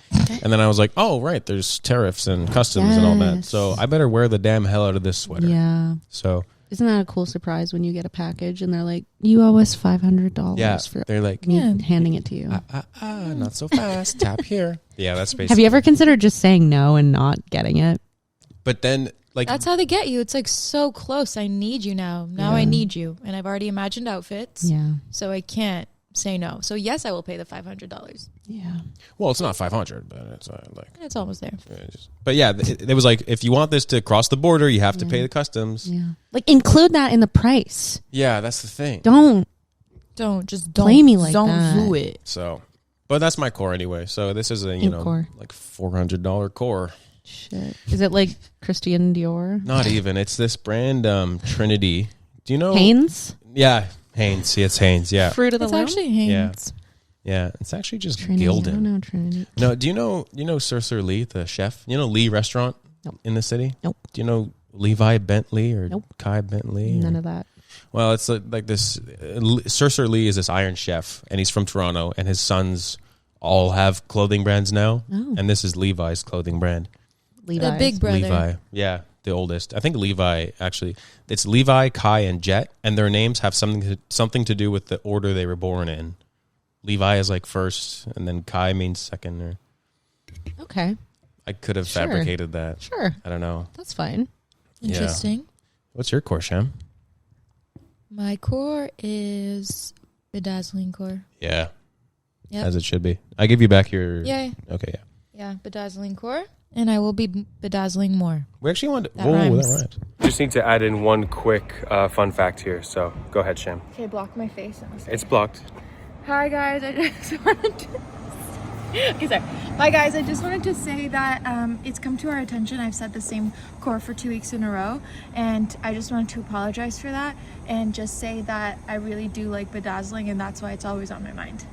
And then I was like, oh, right, there's tariffs and customs and all that. Yes. So I better wear the damn hell out of this sweater. Yeah. So, Isn't that a cool surprise when you get a package and they're like, you owe us $500 yeah, for they're like, me Yeah. handing it to you? not so fast. Tap here. Yeah, that's basically. Have you ever considered just saying no and not getting it? But then, like, That's how they get you. It's like so close. I need you now. Now I need you. And I've already imagined outfits. Yeah. So I can't say no. So yes, I will pay the $500. Yeah. well, it's not 500, but it's like. It's almost there. But yeah, it was like, if you want this to cross the border, you have to pay the customs. Yeah. Like include that in the price. Yeah, that's the thing. Don't. Don't just Play me like don't that. do it. So, but that's my core anyway. So this is a, Pink core. like $400 core. Shit. Is it like Christian Dior? Not even. It's this brand, Trinity. Do you know? Hanes? Yeah, Hanes. See, it's Hanes. Yeah. Fruit of the It's Loom? actually Hanes. Yeah. It's actually just Trinity. I don't Gildan. know Trinity. No, do you know Sir Lee, the chef? You know Lee restaurant Nope. in the city? Nope. Do you know Levi Bentley or Nope. Kai Bentley? None of that. Well, it's like this. Sir Lee is this Iron Chef, and he's from Toronto, and his sons all have clothing brands now, Oh. and this is Levi's clothing brand. Levi's. The big brother. Levi, yeah, the oldest. I think Levi actually. It's Levi, Kai, and Jet, and their names have something to do with the order they were born in. Levi is like first, and then Kai means second. Or Okay. I could have Sure. fabricated that. Sure. I don't know. That's fine. Yeah. Interesting. What's your core, Sham? My core is bedazzling core. Yeah, Yep. as it should be. I give you back your. Yeah. Okay, yeah. Yeah, bedazzling core. And I will be bedazzling more. We actually want to. That rhymes. That rhymes. Just need to add in one quick fun fact here. So go ahead, Sham. Okay, block my face. It's blocked. Hi guys, I just wanted to. Okay, sorry. Hi guys, I just wanted to say that it's come to our attention. I've said the same core for 2 weeks in a row, and I just wanted to apologize for that and just say that I really do like bedazzling, and that's why it's always on my mind.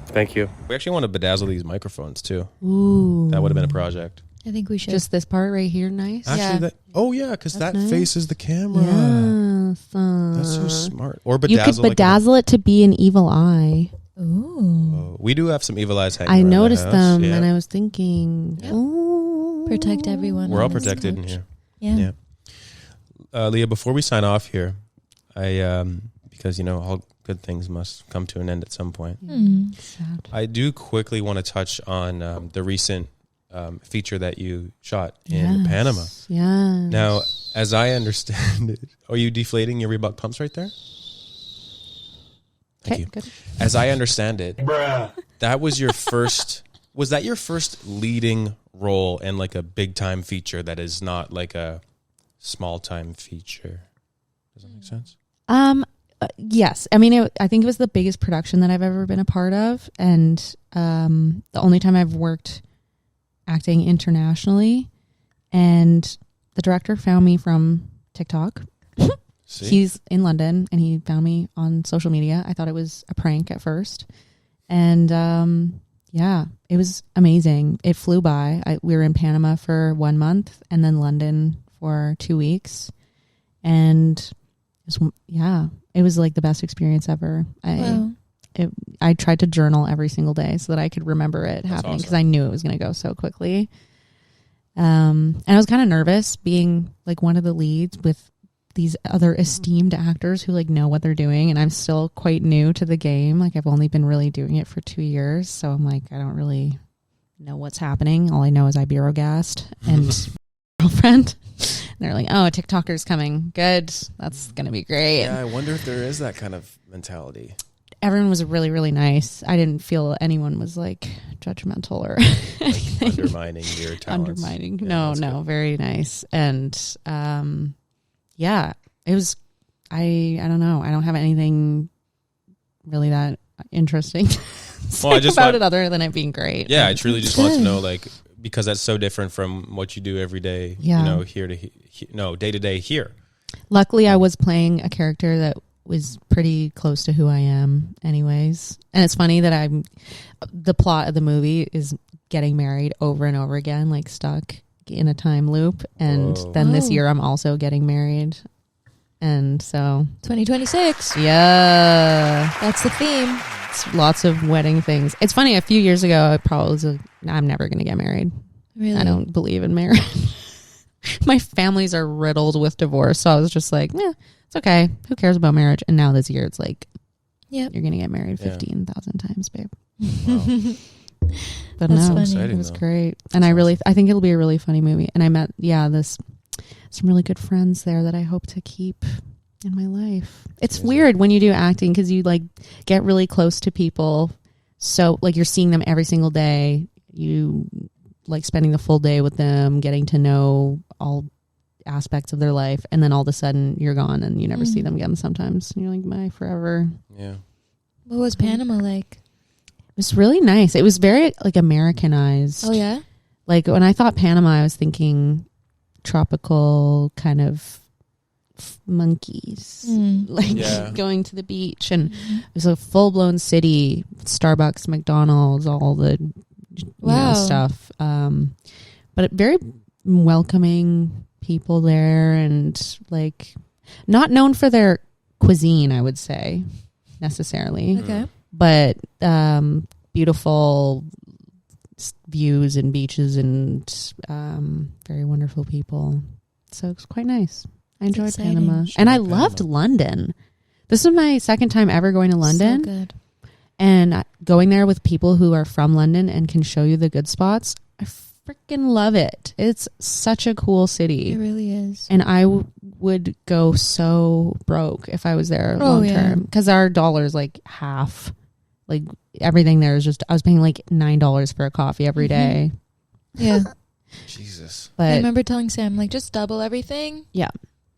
Thank you. We actually want to bedazzle these microphones too. Ooh. That would have been a project. I think we should. Just this part right here, nice. Actually, Yeah. that. Oh yeah, because That's that nice. faces the camera. Yeah. awesome. That's so smart. Or You could bedazzle. bedazzle it to be an evil eye. Ooh. We do have some evil eyes hanging I around noticed the house. them Yeah. and I was thinking, ooh. Protect everyone. We're all on this protected in couch. here. Yeah. Yeah. Leah, before we sign off here, I because all good things must come to an end at some point. Sad. I do quickly want to touch on the recent feature that you shot in Panama. Yeah. Now, as I understand it, are you deflating your Reebok pumps right there? Thank you. Good. As I understand it, that was your first. Was that your first leading role in like a big time feature that is not like a small time feature? Does that make sense? Yes. I mean, I think it was the biggest production that I've ever been a part of. And the only time I've worked acting internationally. And the director found me from TikTok. See? He's in London and he found me on social media. I thought it was a prank at first. And yeah, it was amazing. It flew by. We were in Panama for 1 month and then London for 2 weeks. And it was like the best experience ever. I tried to journal every single day so that I could remember it happening because I knew it was going to go so quickly. And I was kind of nervous being like one of the leads with these other esteemed actors who like know what they're doing. And I'm still quite new to the game. Like I've only been really doing it for 2 years. So I'm like, I don't really know what's happening. All I know is I Ibero-gassed and girlfriend. And they're like, oh, a TikToker's coming. Good. That's going to be great. Yeah, I wonder if there is that kind of mentality. Everyone was really, really nice. I didn't feel anyone was like judgmental or Like undermining your talents. undermining. Yeah, no, very nice. And yeah, it was, I don't know. I don't have anything really that interesting to say about it other than it being great. Yeah, I truly just want to know, like, because that's so different from what you do every day, Yeah. day to day here. Luckily, I was playing a character that was pretty close to who I am anyways. And it's funny that the plot of the movie is getting married over and over again, like stuck in a time loop. And then this year I'm also getting married. And so 2026. Yeah. That's the theme. It's lots of wedding things. It's funny, a few years ago I probably was I'm never going to get married. Really? I don't believe in marriage. My families are riddled with divorce. So I was just like, it's okay. Who cares about marriage? And now this year it's like, you're going to get married 15,000 times, babe. Wow. But That's no, funny. it was great. And I think it'll be a really funny movie. And I met, some really good friends there that I hope to keep in my life. It's weird when you do acting because you like get really close to people. So like you're seeing them every single day. You like spending the full day with them, getting to know all aspects of their life. And then all of a sudden you're gone and you never see them again sometimes. And you're like, bye forever. Yeah. What was Panama like? It was really nice. It was very like Americanized. Oh, yeah? Like when I thought Panama, I was thinking tropical kind of monkeys, like going to the beach. And it was a full-blown city, Starbucks, McDonald's, all the you know, stuff. But very welcoming people there and like not known for their cuisine, I would say, necessarily. Okay. But beautiful views and beaches and very wonderful people. So it was quite nice. I enjoyed Panama. And I loved London. This is my second time ever going to London. So good. And going there with people who are from London and can show you the good spots. I freaking love it. It's such a cool city. It really is. And I would go so broke if I was there long term. Because our dollar is like half. Like everything there is just, I was paying like $9 for a coffee every day. Yeah. Jesus. But I remember telling Sam, like, just double everything. Yeah.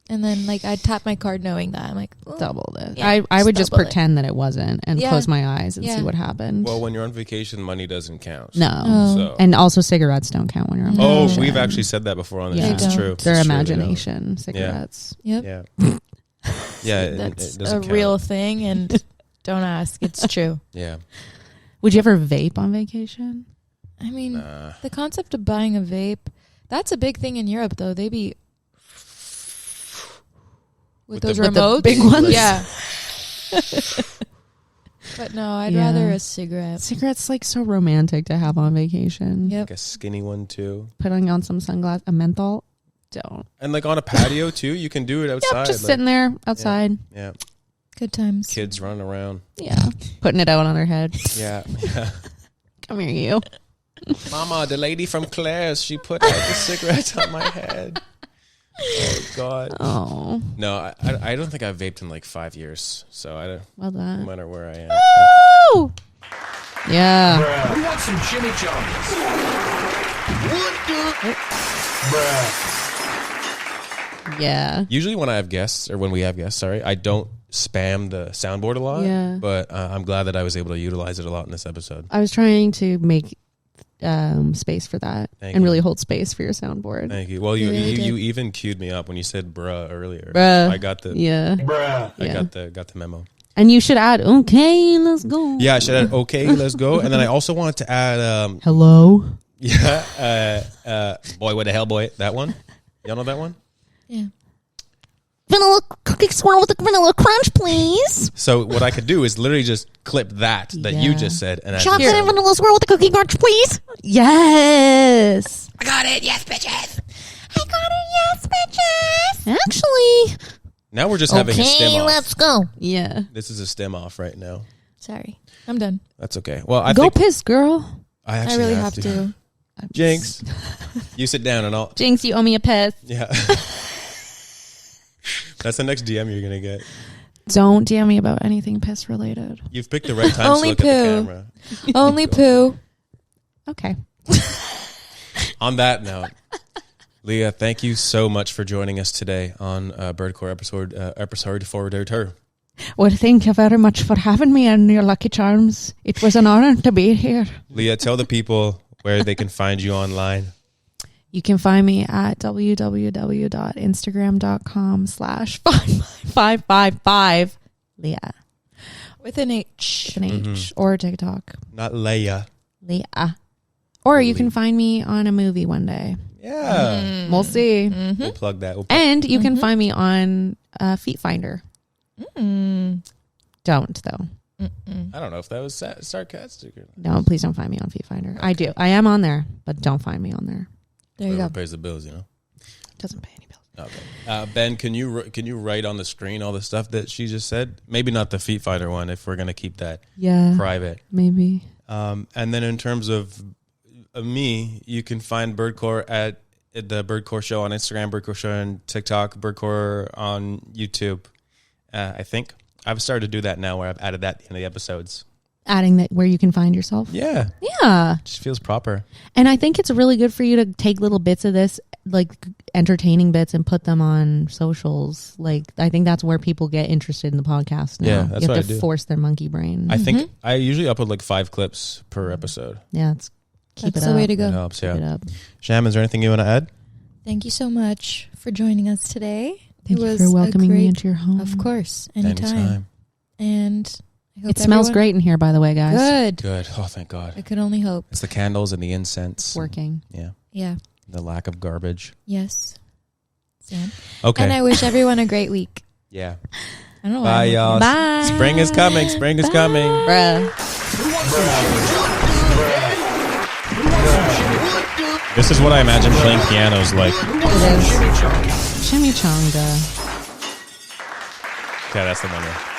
And then, like, I'd tap my card knowing that. I'm like, double it. Yeah, I would just double pretend that it wasn't and close my eyes and see what happened. Well, when you're on vacation, money doesn't count. No. So. And also cigarettes don't count when you're on Oh, vacation. we've actually said that before on this. Yeah. It's true. They're It's true, imagination, cigarettes. Yep. Yeah. Yeah. That's it a doesn't count. real thing, and don't ask. It's true. Yeah. Would you ever vape on vacation? I mean, the concept of buying a vape, that's a big thing in Europe, though. They be with the- those with the remotes. big ones? Yeah. But no, I'd Yeah. rather a cigarette. Cigarettes like so romantic to have on vacation. Yep. Like a skinny one too. Putting on some sunglasses, a menthol. Don't. And like on a patio too, you can do it outside. Yep, just like- sitting there outside. Yeah. Good times. Kids running around. Yeah. Putting it out on her head. Yeah. Come here, you. Mama, the lady from Claire's, she put out the cigarettes on my head. Oh God. Oh. No, I don't think I've vaped in like 5 years. So I don't. Well No done. matter where I am. Woo! Yeah. We want some chimichangas. Yeah. Usually when I have guests, or when we have guests, sorry, I don't spam the soundboard a lot. Yeah. But I'm glad that I was able to utilize it a lot in this episode. I was trying to make space for that Thank and you. really hold space for your soundboard. Thank you. Well, You really did. you even cued me up when you said "bruh" earlier. Bruh. I got the Yeah. I Yeah. got the memo. And you should add, okay, let's go. Yeah, I should add okay, let's go. And then I also wanted to add Hello. boy with a Hellboy. That one. Y'all know that one? Yeah. Vanilla cookie swirl with a vanilla crunch, please. So what I could do is literally just clip that you Yeah. just said and add Chocolate the and sound. vanilla swirl with a cookie crunch, please. Yes. I got it. Yes, bitches. I got it, yes, bitches. Actually. Now we're just having a stem off. go. Yeah. This is a stem off right now. Sorry. I'm done. That's okay. Well, I Go think piss, girl. I I actually really have to. Jinx, you sit down and I'll. Jinx, you owe me a piss. Yeah. That's the next DM you're gonna get. Don't DM me about anything piss related. You've picked the right time Only to look at the poo. camera. Only poo. Okay. On that note, Leah, thank you so much for joining us today on Birdcore episode 42. Well, thank you very much for having me and your Lucky Charms. It was an honor to be here. Leah, tell the people where they can find you online. You can find me at www.instagram.com/555 Leah With an H. with an H or TikTok Not Leia. Leah. Or you can find me on a movie one day. Yeah. We'll see. We'll plug that. And you can find me on Feet Finder. Don't though. I don't know if that was sarcastic or not. No, please don't find me on Feet Finder. I do. I am on there, but don't find me on there. There you Whoever go. pays the bills, you know. Doesn't pay any bills. Okay. Ben, can you write on the screen all the stuff that she just said? Maybe not the Feet Finder one, if we're gonna keep that Yeah. private. Maybe. And then in terms of me, you can find Birdcore at the Birdcore Show on Instagram, Birdcore Show on TikTok, Birdcore on YouTube. I think I've started to do that now, where I've added that at the end of the episodes. Adding that where you can find yourself. Yeah, Yeah. just feels proper. And I think it's really good for you to take little bits of this, like entertaining bits, and put them on socials. Like, I think that's where people get interested in the podcast now. Yeah, that's you what have I to do. force their monkey brain. I think I usually upload like 5 clips per episode. Yeah, it's keep That's it the up. way to go. That helps. Keep it Yeah. up. Sham, is there anything you want to add? Thank you so much for joining us today. Thank it you was for a welcoming me great- into your home. Of course, anytime. And I hope It smells everyone- great in here, by the way, guys. Good. Good. Oh, thank God. I could only hope. It's the candles and the incense. Working. Yeah. Yeah. The lack of garbage. Yes. Sam. Okay. And I wish everyone a great week. Yeah. I don't know. Bye, y'all. Bye. Spring is coming. Spring is coming. Bruh. This is what I imagine playing piano is like. It is. Chimichanga. Okay, that's the one.